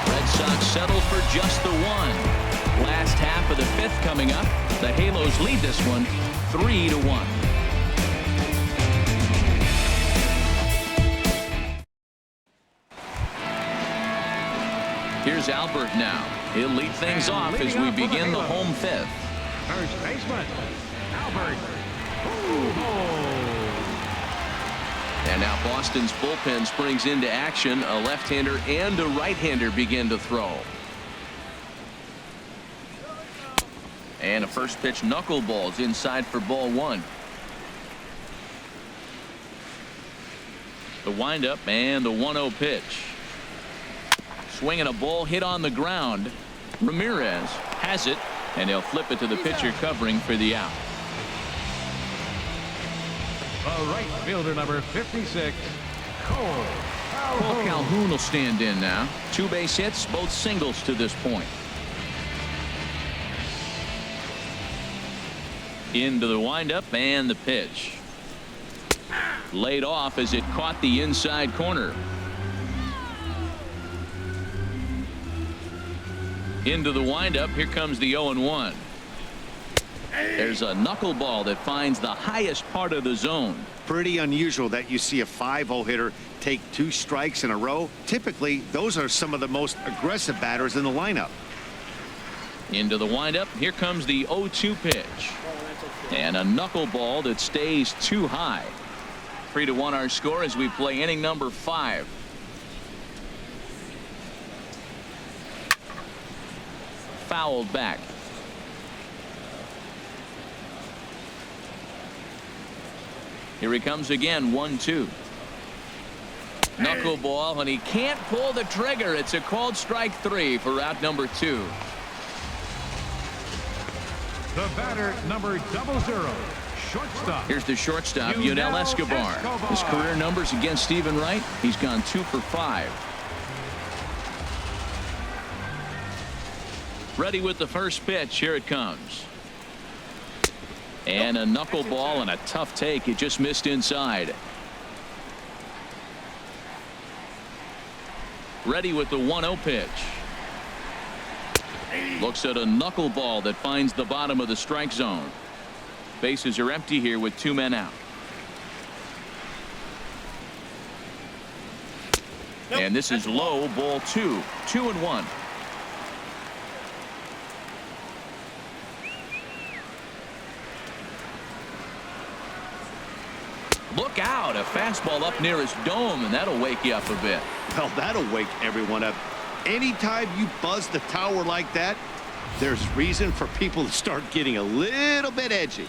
Red Sox settle for just the 1. Last half of the fifth coming up. The Halos lead this one 3-1. Here's Albert now. He'll lead things off as we begin the home fifth. First baseman, Albert. Ooh. And now Boston's bullpen springs into action. A left-hander and a right-hander begin to throw. And a first pitch knuckleballs inside for ball one. The windup and the 1-0 pitch. Swinging a ball hit on the ground. Ramirez has it, and he'll flip it to the pitcher covering for the out. The right fielder, number 56, Cole Calhoun will stand in now. 2 base hits, both singles to this point. Into the windup and the pitch. Laid off as it caught the inside corner. Into the windup. Here comes the 0-1. There's a knuckleball that finds the highest part of the zone. Pretty unusual that you see a 5-0 hitter take 2 strikes in a row. Typically, those are some of the most aggressive batters in the lineup. Into the windup. Here comes the 0-2 pitch. And a knuckleball that stays too high. 3-1 our score as we play inning number 5. Fouled back. Here he comes again. 1-2. Knuckleball, and he can't pull the trigger. It's a called strike 3 for out number 2. The batter, number 00, shortstop. Here's the shortstop, Yunel Escobar. His career numbers against Stephen Wright. He's gone 2 for 5. Ready with the first pitch. Here it comes. And a knuckleball and a tough take. It just missed inside. Ready with the 1-0 pitch. Looks at a knuckleball that finds the bottom of the strike zone. Bases are empty here with 2 men out. And this is low, ball 2. 2-1. Look out, a fastball up near his dome, and that'll wake you up a bit. Well, that'll wake everyone up. Anytime you buzz the tower like that, there's reason for people to start getting a little bit edgy.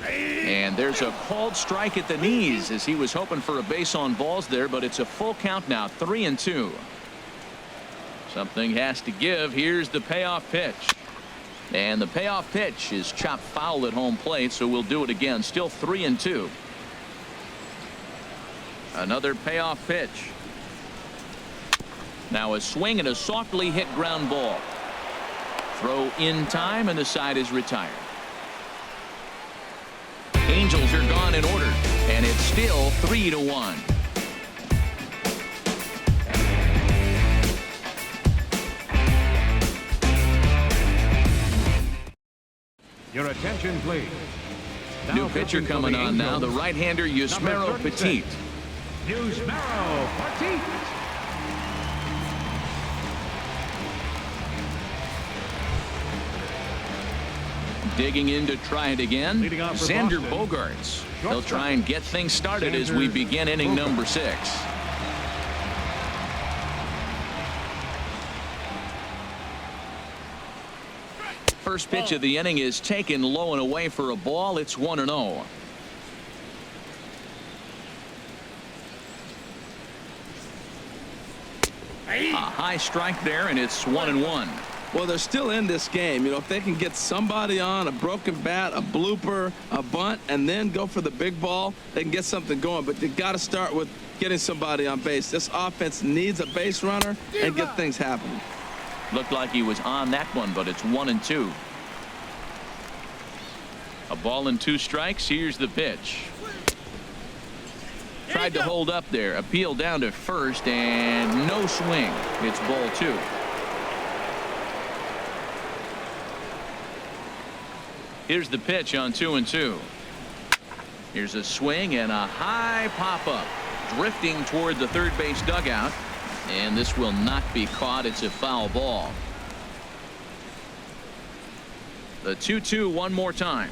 And there's a called strike at the knees as he was hoping for a base on balls there, but it's a full count now. 3-2. Something has to give. Here's the payoff pitch. And the payoff pitch is chopped foul at home plate, so we'll do it again. Still 3-2. Another payoff pitch. Now a swing and a softly hit ground ball. Throw in time, and the side is retired. Angels are gone in order, and it's still 3-1. Your attention, please. New pitcher coming on now, the right-hander Yusmeiro Petit. Yusmeiro Petit. Digging in to try it again, Xander Bogaerts. They'll try and get things started as we begin inning number 6. First pitch of the inning is taken low and away for a ball. It's 1-0. A high strike there, and it's 1-1. Well, they're still in this game. You know, if they can get somebody on, a broken bat, a blooper, a bunt, and then go for the big ball, they can get something going. But you got to start with getting somebody on base. This offense needs a base runner and get things happening. Looked like he was on that one, but it's 1-2. A ball and 2 strikes. Here's the pitch. Tried to hold up there. Appeal down to first, and no swing. It's ball 2. Here's the pitch on 2-2. Here's a swing and a high pop-up. Drifting toward the third base dugout. And this will not be caught. It's a foul ball. The 2-2 one more time.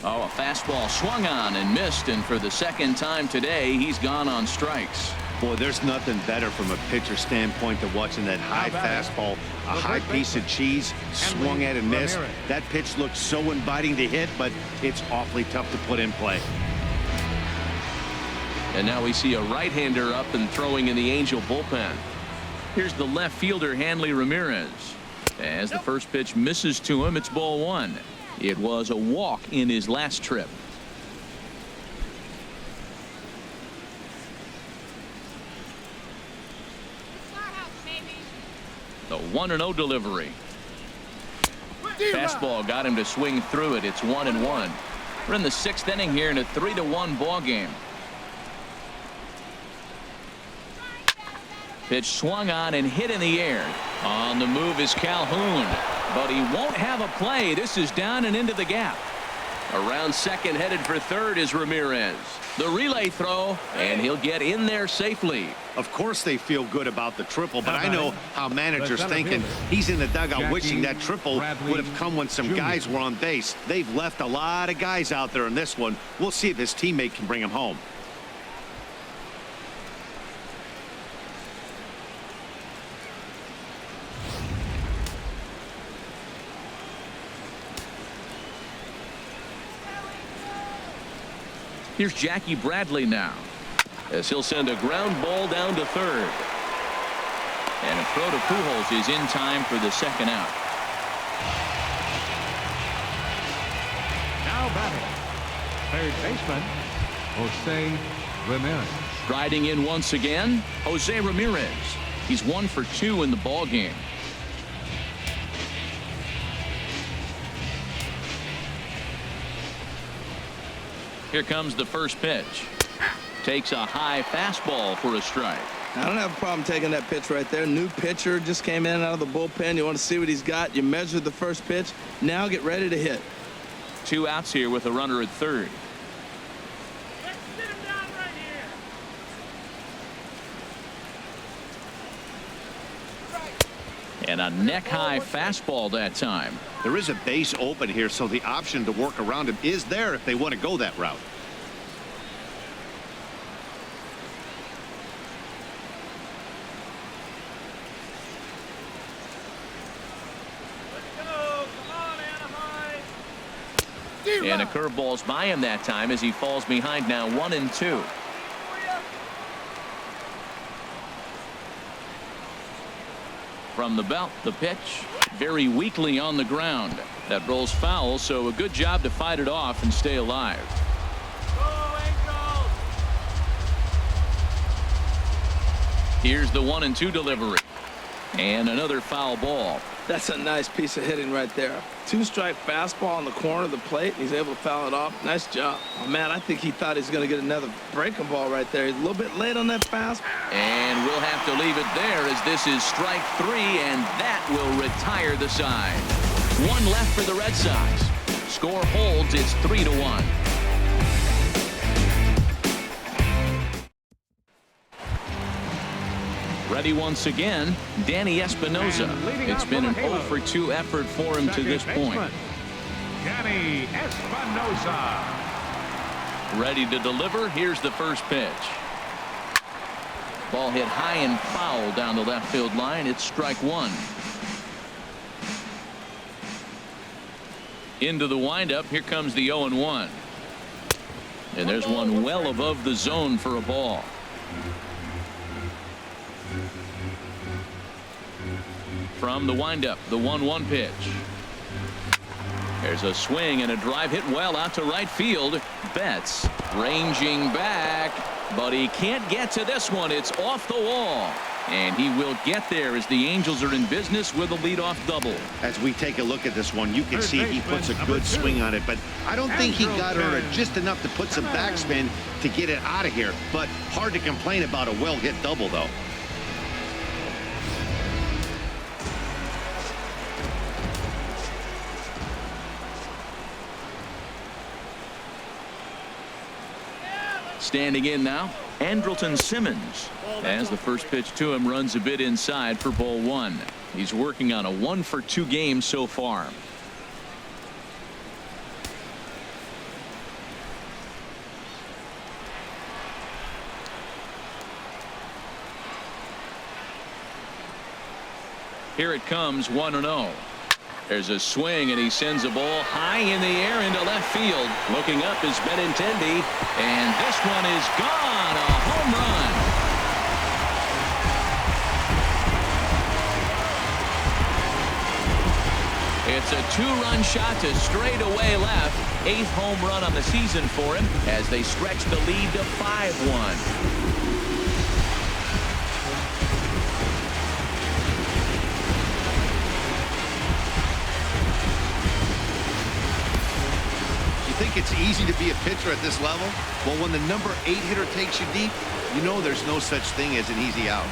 Oh, a fastball swung on and missed, and for the second time today, he's gone on strikes. Boy, there's nothing better from a pitcher standpoint than watching that high fastball, a high piece of cheese, swung at and missed. That pitch looks so inviting to hit, but it's awfully tough to put in play. And now we see a right-hander up and throwing in the Angel bullpen. Here's the left fielder, Hanley Ramirez. As the first pitch misses to him, it's ball 1. It was a walk in his last trip. The 1-0 delivery. Fastball got him to swing through it. It's 1-1. We're in the 6th inning here in a 3-1 ball game. Pitch swung on and hit in the air. On the move is Calhoun, but he won't have a play. This is down and into the gap. Around second, headed for third is Ramirez. The relay throw, and he'll get in there safely. Of course they feel good about the triple, but I know how managers thinking. He's in the dugout wishing that triple would have come when some guys were on base. They've left a lot of guys out there in this one. We'll see if his teammate can bring him home. Here's Jackie Bradley now, as he'll send a ground ball down to third. And a throw to Pujols is in time for the second out. Now batting, third baseman, Jose Ramirez. Striding in once again, Jose Ramirez. He's 1 for 2 in the ball game. Here comes the first pitch. Takes a high fastball for a strike. I don't have a problem taking that pitch right there. New pitcher just came in out of the bullpen. You want to see what he's got. You measure the first pitch. Now get ready to hit. 2 outs here with a runner at third. Let's sit him down right here. And a neck-high fastball that time. There is a base open here, so the option to work around him is there if they want to go that route. Let's go. Come on, Anaheim. And a curveball's by him that time as he falls behind now 1-2. From the belt, the pitch very weakly on the ground. That rolls foul, so a good job to fight it off and stay alive. Go, Angels. Here's the 1-2 delivery. And another foul ball. That's a nice piece of hitting right there. 2-strike fastball on the corner of the plate. He's able to foul it off. Nice job. Oh, man, I think he thought he was going to get another breaking ball right there. He's a little bit late on that fastball. And we'll have to leave it there as this is strike 3, and that will retire the side. 1 left for the Red Sox. Score holds. It's 3-1. Ready once again, Danny Espinosa. It's been an 0 for 2 effort for him to this point. Danny Espinosa. Ready to deliver. Here's the first pitch. Ball hit high and foul down the left field line. It's strike 1. Into the windup. Here comes the 0-1. And there's one well above the zone for a ball. From the windup, the 1-1 pitch. There's a swing and a drive hit well out to right field. Betts ranging back, but he can't get to this one. It's off the wall. And he will get there as the Angels are in business with a leadoff double. As we take a look at this one, you can see he puts a good swing on it, but I don't think he got her just enough to put some backspin to get it out of here. But hard to complain about a well-hit double, though. Standing in now, Andrelton Simmons, as the first pitch to him runs a bit inside for ball one. He's working on a 1-for-2 game so far. Here it comes, 1-0. There's a swing, and he sends a ball high in the air into left field. Looking up is Benintendi, and this one is gone. A home run. It's a 2-run shot to straightaway left. 8th home run on the season for him as they stretch the lead to 5-1. Think it's easy to be a pitcher at this level? Well, when the number 8 hitter takes you deep, you know there's no such thing as an easy out.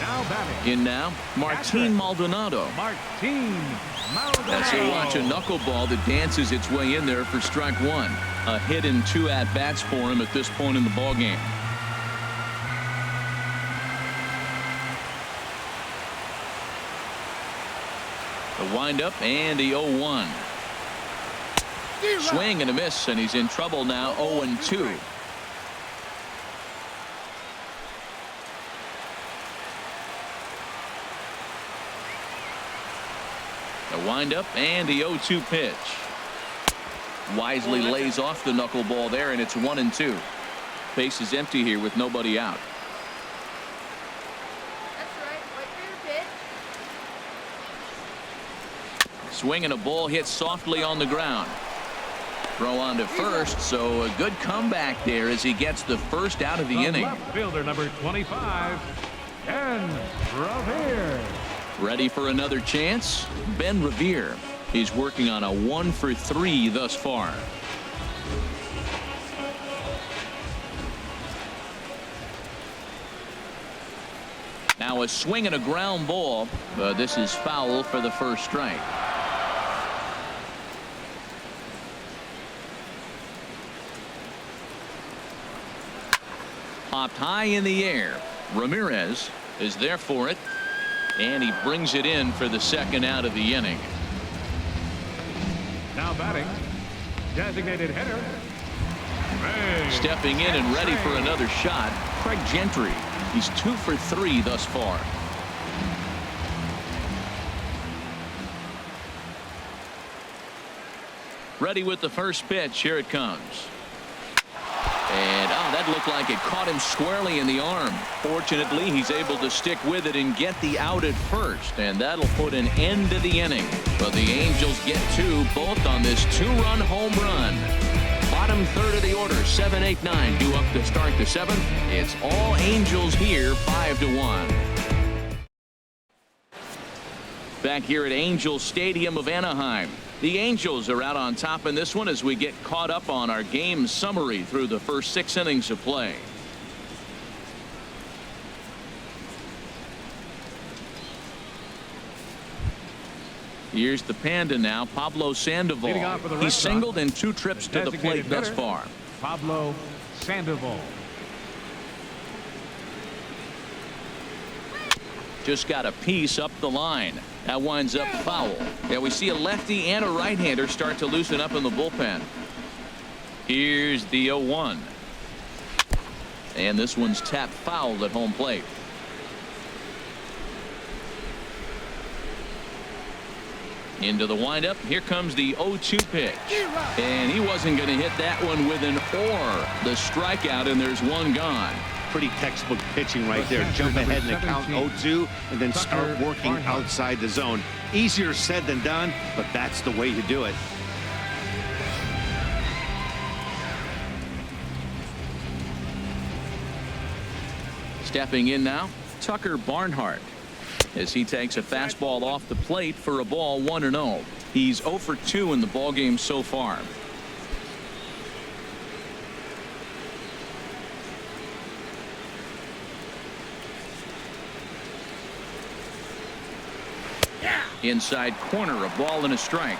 Now batting. In now, Martin Maldonado. Martin Maldonado. That's a watch a knuckleball that dances its way in there for strike one. A hit and 2 at-bats for him at this point in the ballgame. The windup and the 0-1. Swing and a miss, and he's in trouble now. 0-2. The windup and the 0-2 pitch. Wisely lays off the knuckleball there, and it's 1-2. Base is empty here with nobody out. Swing and a ball hit softly on the ground. Throw on to first, so a good comeback there as he gets the first out of the inning. Left fielder number 25, Ben Revere. Ready for another chance? Ben Revere. He's working on a 1-for-3 thus far. Now a swing and a ground ball, but this is foul for the first strike. Popped high in the air. Ramirez is there for it, and he brings it in for the second out of the inning. Now batting, designated hitter. Stepping in and ready for another shot, Craig Gentry. He's 2-for-3 thus far. Ready with the first pitch. Here it comes. And that looked like it caught him squarely in the arm. Fortunately, he's able to stick with it and get the out at first, and that'll put an end to the inning. But the Angels get 2, both on this 2-run home run. Bottom third of the order, 7, 8, 9 due up to start the 7th. It's all Angels here, 5-1. Back here at Angel Stadium of Anaheim. The Angels are out on top in this one as we get caught up on our game summary through the first 6 innings of play. Here's the Panda now, Pablo Sandoval. He's singled in 2 trips to the plate thus far. Pablo Sandoval. Just got a piece up the line. That winds up foul. Yeah, we see a lefty and a right-hander start to loosen up in the bullpen. Here's the 0-1. And this one's tapped foul at home plate. Into the windup. Here comes the 0-2 pitch. And he wasn't going to hit that one with an or. The strikeout, and there's one gone. pretty textbook pitching right there. Jump ahead in the count 0-2 and then start working outside the zone. Easier said than done, but that's the way you do it. Stepping in now, Tucker Barnhart, as he takes a fastball off the plate for a ball 1-0. He's 0 for 2 in the ballgame so far. Inside corner, a ball and a strike.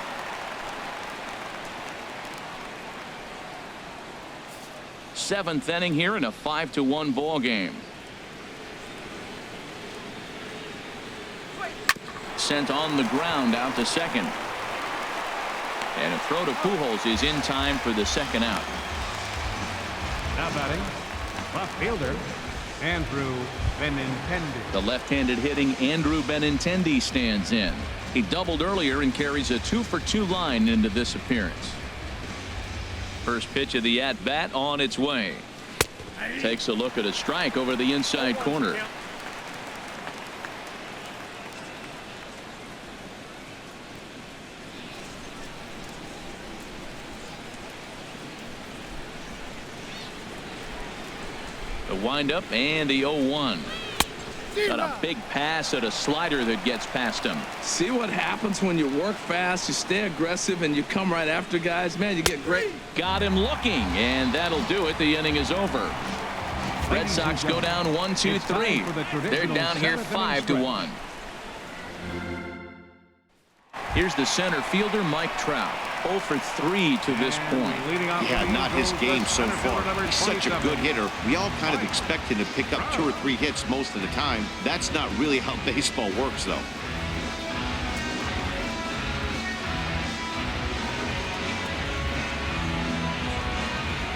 Seventh inning here in a 5-1 ball game. Sent on the ground out to second. And a throw to Pujols is in time for the second out. Now batting, left fielder, Andrew Benintendi. The left-handed hitting Andrew Benintendi stands in. He doubled earlier and carries a 2 for 2 line into this appearance. First pitch of the at-bat on its way. Takes a look at a strike over the inside corner. The windup and the 0-1. Got a big pass at a slider that gets past him. See what happens when you work fast, you stay aggressive, and you come right after guys. Man, you get great. Got him looking, and that'll do it. The inning is over. Red Sox go down 1-2-3. They're down here 5-1. Here's the center fielder, Mike Trout. 0 for 3 to this point. Yeah, not his game so far. He's such a good hitter. We all kind of expect him to pick up 2 or 3 hits most of the time. That's not really how baseball works, though.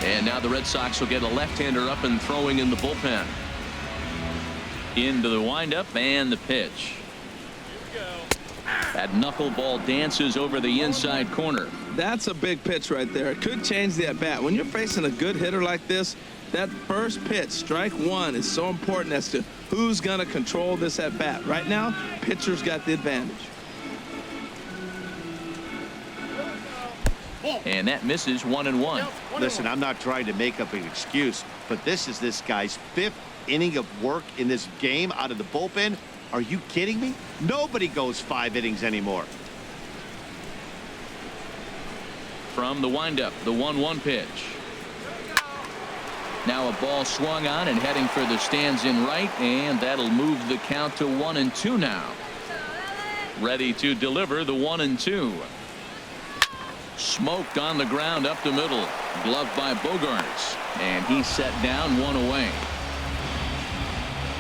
And now the Red Sox will get a left-hander up and throwing in the bullpen. Into the windup and the pitch. That knuckleball dances over the inside corner. That's a big pitch right there. It could change the at-bat. When you're facing a good hitter like this, that first pitch, strike one, is so important as to who's going to control this at-bat. Right now, pitcher's got the advantage. And that misses 1-1. Listen, I'm not trying to make up an excuse, but this is this guy's 5th inning of work in this game out of the bullpen. Are you kidding me? Nobody goes 5 innings anymore. From the windup, the 1-1 pitch. Now a ball swung on and heading for the stands in right, and that'll move the count to 1-2 now. Ready to deliver the 1-2. Smoked on the ground up the middle. Gloved by Bogarts, and he's set down 1 away.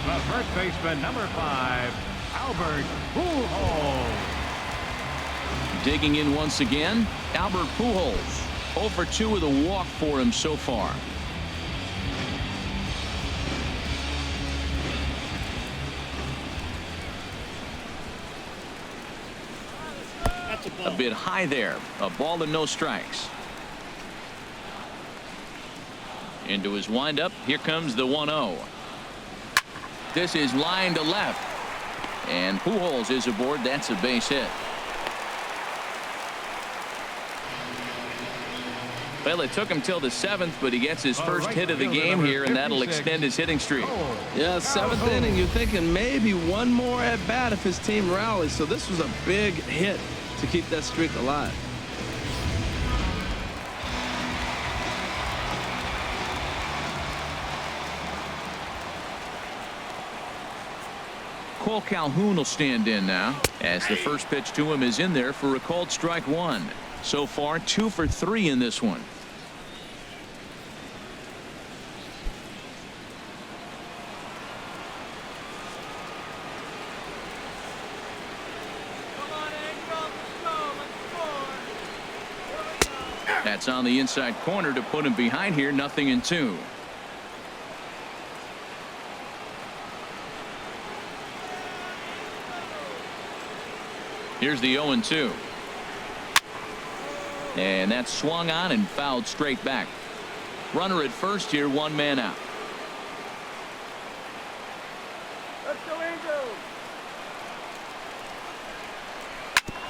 The first baseman, number 5, Albert Pujols. Digging in once again, Albert Pujols. 0 for 2 with a walk for him so far. A bit high there. A ball and no strikes. Into his windup. Here comes the 1-0. This is line to left. And Pujols is aboard. That's a base hit. Well, it took him till the 7th, but he gets his first hit of the game here, and that'll extend his hitting streak. Yeah, 7th inning, you're thinking maybe one more at bat if his team rallies. So this was a big hit to keep that streak alive. Cole Calhoun will stand in now, as the first pitch to him is in there for a called strike 1. So far 2 for 3 in this one. That's on the inside corner to put him behind here. 0-2. Here's the 0-2. And that's swung on and fouled straight back. Runner at first here, 1 man out. Let's go, Angels.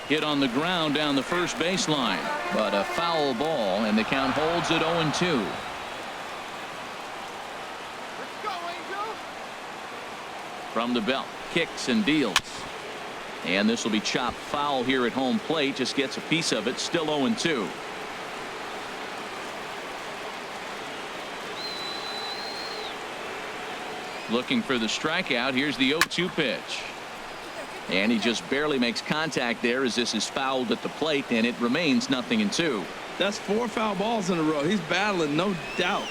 Hit on the ground down the first baseline, but a foul ball, and the count holds at 0-2. Let's go, Angels. From the belt, kicks and deals. And this will be chopped foul here at home plate. Just gets a piece of it. Still 0-2. Looking for the strikeout. Here's the 0-2 pitch. And he just barely makes contact there as this is fouled at the plate, and it remains 0-2. That's 4 foul balls in a row. He's battling, no doubt.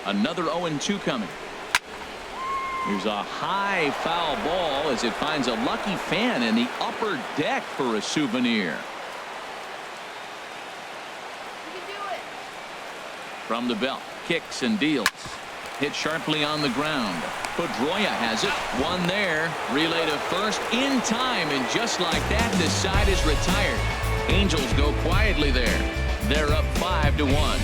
Another 0-2 coming. Here's a high foul ball as it finds a lucky fan in the upper deck for a souvenir. You can do it. From the belt, kicks and deals. Hit sharply on the ground. Pedroia has it. One there. Relay to first in time, and just like that, the side is retired. Angels go quietly there. They're up 5-1.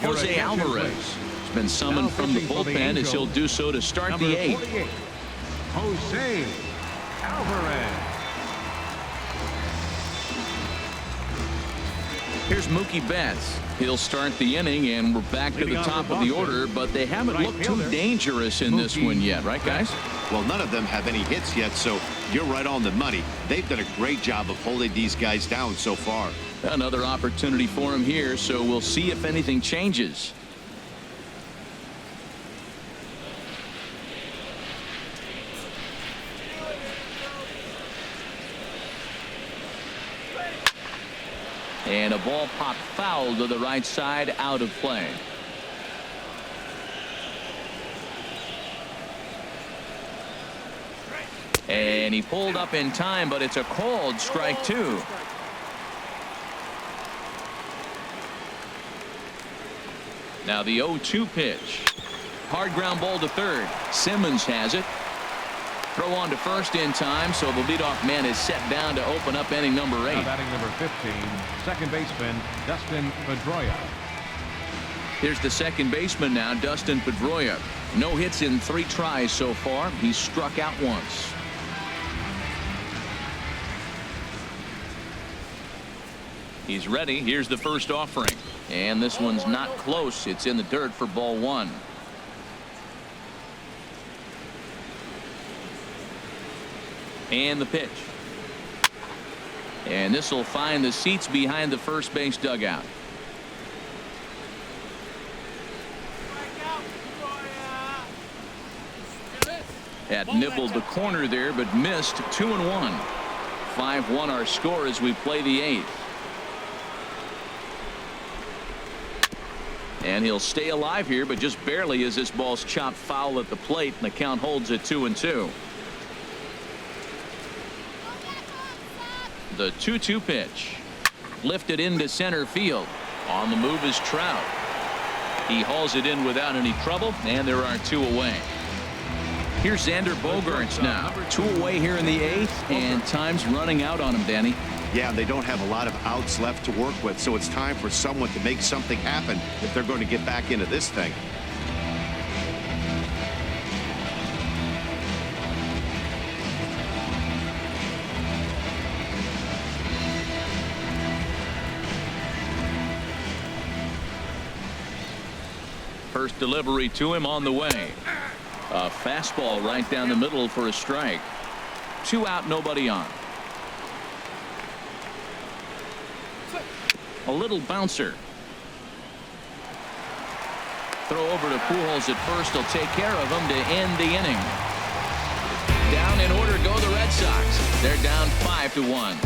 Jose Alvarez has been summoned from the bullpen as he'll do so to start the 8th. Jose Alvarez. Here's Mookie Betts. He'll start the inning, and we're back to the top of the order, but they haven't looked too dangerous in this one yet, right, guys? Well, none of them have any hits yet, so you're right on the money. They've done a great job of holding these guys down so far. Another opportunity for him here, so we'll see if anything changes. And a ball popped foul to the right side, out of play. And he pulled up in time, but it's a called strike 2. Now the 0-2 pitch. Hard ground ball to third. Simmons has it. Throw on to first in time, so the leadoff man is set down to open up inning number 8. Now batting number 15, second baseman Dustin Pedroia. Here's the second baseman now, Dustin Pedroia. No hits in 3 tries so far. He's struck out once. He's ready. Here's the first offering. And this one's not close. It's in the dirt for ball 1. And the pitch. And this will find the seats behind the first base dugout. Had nibbled the corner there, but missed. 2-1. 5-1 our score as we play the 8th. And he'll stay alive here, but just barely as this ball's chopped foul at the plate, and the count holds at 2-2. The 2-2 pitch. Lifted into center field. On the move is Trout. He hauls it in without any trouble, and there are 2 away. Here's Xander Bogaerts now. 2 away here in the 8th, and time's running out on him, Danny. Yeah, they don't have a lot of outs left to work with, so it's time for someone to make something happen if they're going to get back into this thing. First delivery to him on the way. A fastball right down the middle for a strike. 2 out, nobody on. A little bouncer. Throw over to Pujols at first. He'll take care of him to end the inning. Down in order go the Red Sox. They're down 5-1.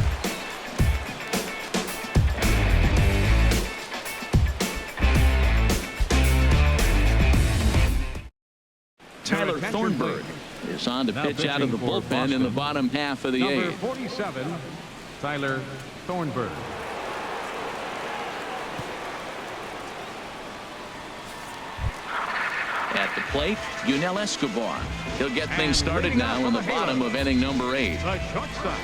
Tyler Thornburg is on to pitch out of the bullpen in the bottom half of the 8th. Number 47, Tyler Thornburg. At the plate, Yunel Escobar. He'll get things started now in the bottom of inning number 8. The shortstop,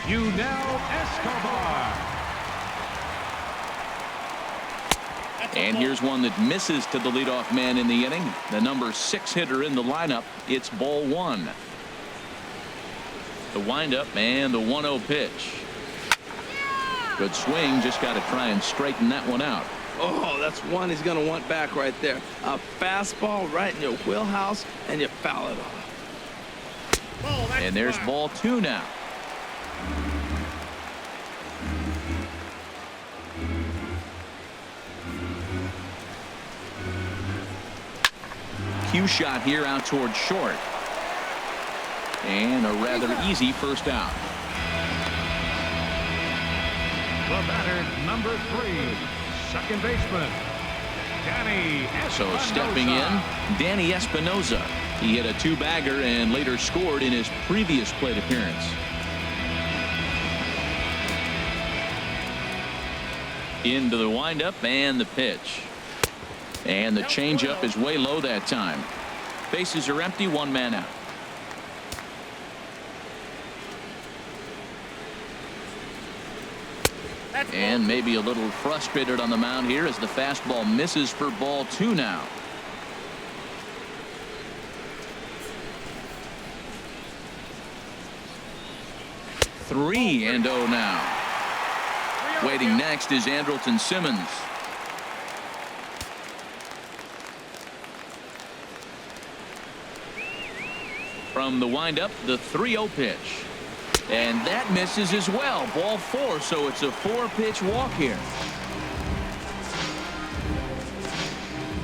Yunel Escobar. And here's one that misses to the leadoff man in the inning. The number 6 hitter in the lineup. It's ball 1. The windup and the 1-0 pitch. Good swing. Just got to try and straighten that one out. Oh, that's one he's going to want back right there. A fastball right in your wheelhouse, and you foul it off. And there's ball 2 now. Cue shot here out towards short. And a rather easy first out. The batter, number 3, second baseman, Danny Espinosa. So stepping in, Danny Espinosa. He hit a 2-bagger and later scored in his previous plate appearance. Into the windup and the pitch. And the changeup is way low that time. Bases are empty, 1 man out. And maybe a little frustrated on the mound here as the fastball misses for ball 2 now. Three and 0 now. Waiting next is Andrelton Simmons. From the windup, the 3-0 pitch. And that misses as well. Ball 4, so it's a 4-pitch walk here.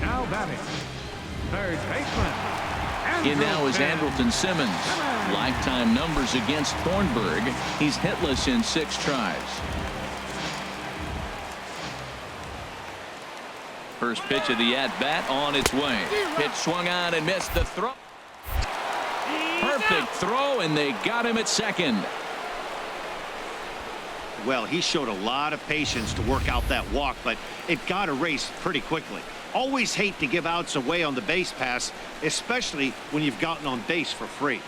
Now batting, third baseman. In now is Andrelton Simmons. Lifetime numbers against Thornburg. He's hitless in 6 tries. First pitch of the at-bat on its way. Pitch swung on and missed the throw. Perfect throw, and they got him at second. Well, he showed a lot of patience to work out that walk, but it got erased pretty quickly. Always hate to give outs away on the base pass, especially when you've gotten on base for free.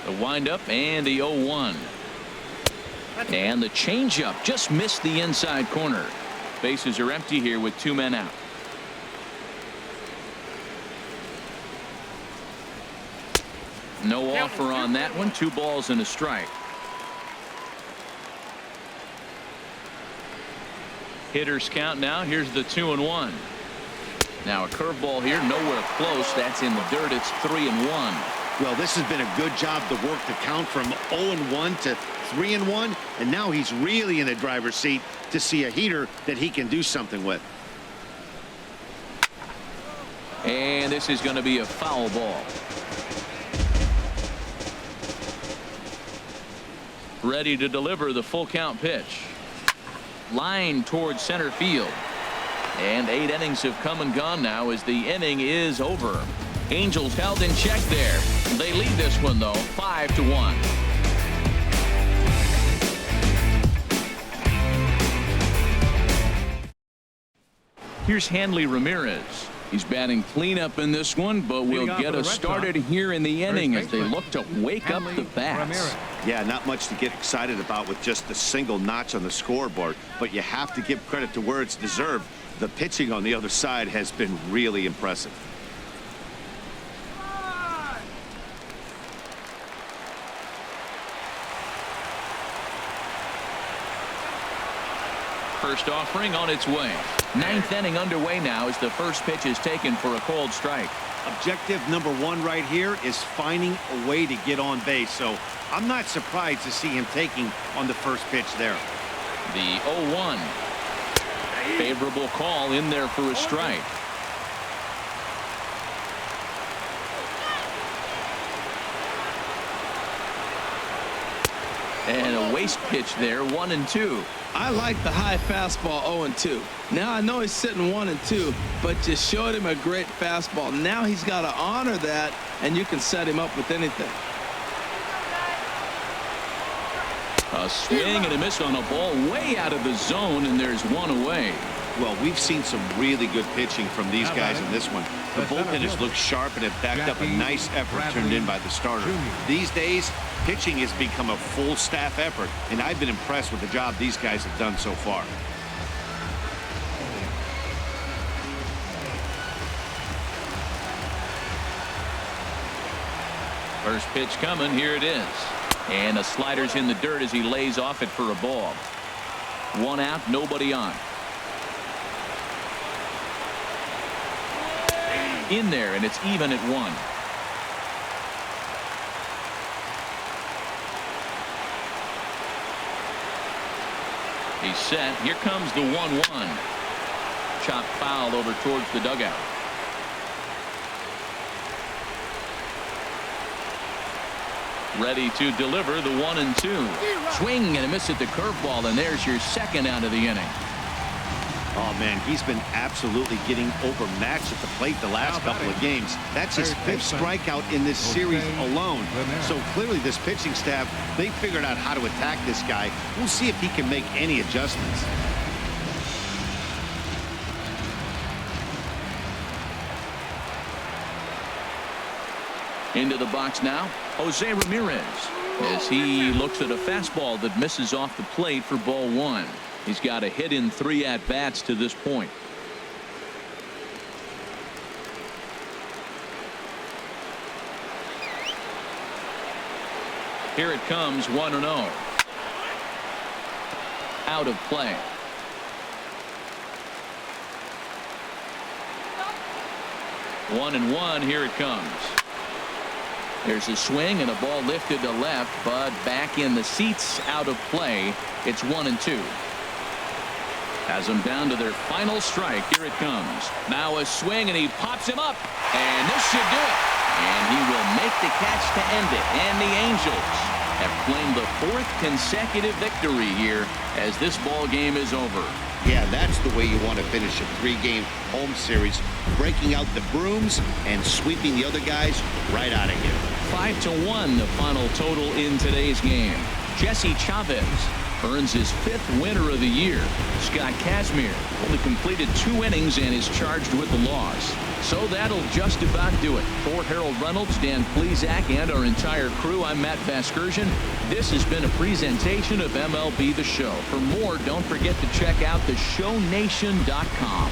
The windup and the 0-1. And the changeup just missed the inside corner. Bases are empty here with 2 men out. No offer on that one. 2 balls and a strike. Hitters count now. Here's the 2-1. Now a curveball here, nowhere close. That's in the dirt. It's 3-1. Well, this has been a good job to work the count from 0-1 to 3-1, and now he's really in the driver's seat to see a heater that he can do something with. And this is going to be a foul ball. Ready to deliver the full count pitch. Line towards center field. And 8 innings have come and gone now as the inning is over. Angels held in check there. They lead this one, though, 5-1. Here's Hanley Ramirez. He's batting cleanup in this one, but will get us started here in the inning as they look to wake up the bats. Yeah, not much to get excited about with just a single notch on the scoreboard, but you have to give credit to where it's deserved. The pitching on the other side has been really impressive. First offering on its way. 9th inning underway now as the first pitch is taken for a called strike. Objective number 1 right here is finding a way to get on base, so I'm not surprised to see him taking on the first pitch there. The 0-1. Favorable call in there for a strike. And a waste pitch there, 1-2. I like the high fastball 0-2. Now I know he's sitting 1-2, but you showed him a great fastball. Now he's got to honor that, and you can set him up with anything. A swing and a miss on a ball way out of the zone, and there's one away. Well, we've seen some really good pitching from these guys in this one. The bullpen has looked sharp and have backed up a nice effort turned in by the starter. These days, pitching has become a full staff effort, and I've been impressed with the job these guys have done so far. First pitch coming. Here it is. And the slider's in the dirt as he lays off it for a ball. 1 out, nobody on. In there, and it's even at 1. He's set. Here comes the 1-1. Chopped foul over towards the dugout. Ready to deliver the 1-2. Swing and a miss at the curveball, and there's your second out of the inning. Oh, man, he's been absolutely getting overmatched at the plate the last couple of games. That's his 5th strikeout in this series alone. So clearly this pitching staff, they figured out how to attack this guy. We'll see if he can make any adjustments. Into the box now, Jose Ramirez, as he looks at a fastball that misses off the plate for ball 1. He's got a hit in 3 at-bats to this point. Here it comes, 1-0. Out of play. One and one. Here it comes. There's a swing and a ball lifted to left, but back in the seats, out of play. It's 1-2. Has them down to their final strike. Here it comes. Now a swing, and he pops him up, and this should do it. And he will make the catch to end it. And the Angels have claimed the 4th consecutive victory here as this ball game is over. Yeah, that's the way you want to finish a 3-game home series, breaking out the brooms and sweeping the other guys right out of here. 5-1 the final total in today's game. Jesse Chavez earns his 5th winner of the year. Scott Kazmir only completed 2 innings and is charged with the loss. So that'll just about do it. For Harold Reynolds, Dan Plesac, and our entire crew, I'm Matt Vasgersian. This has been a presentation of MLB The Show. For more, don't forget to check out theshownation.com.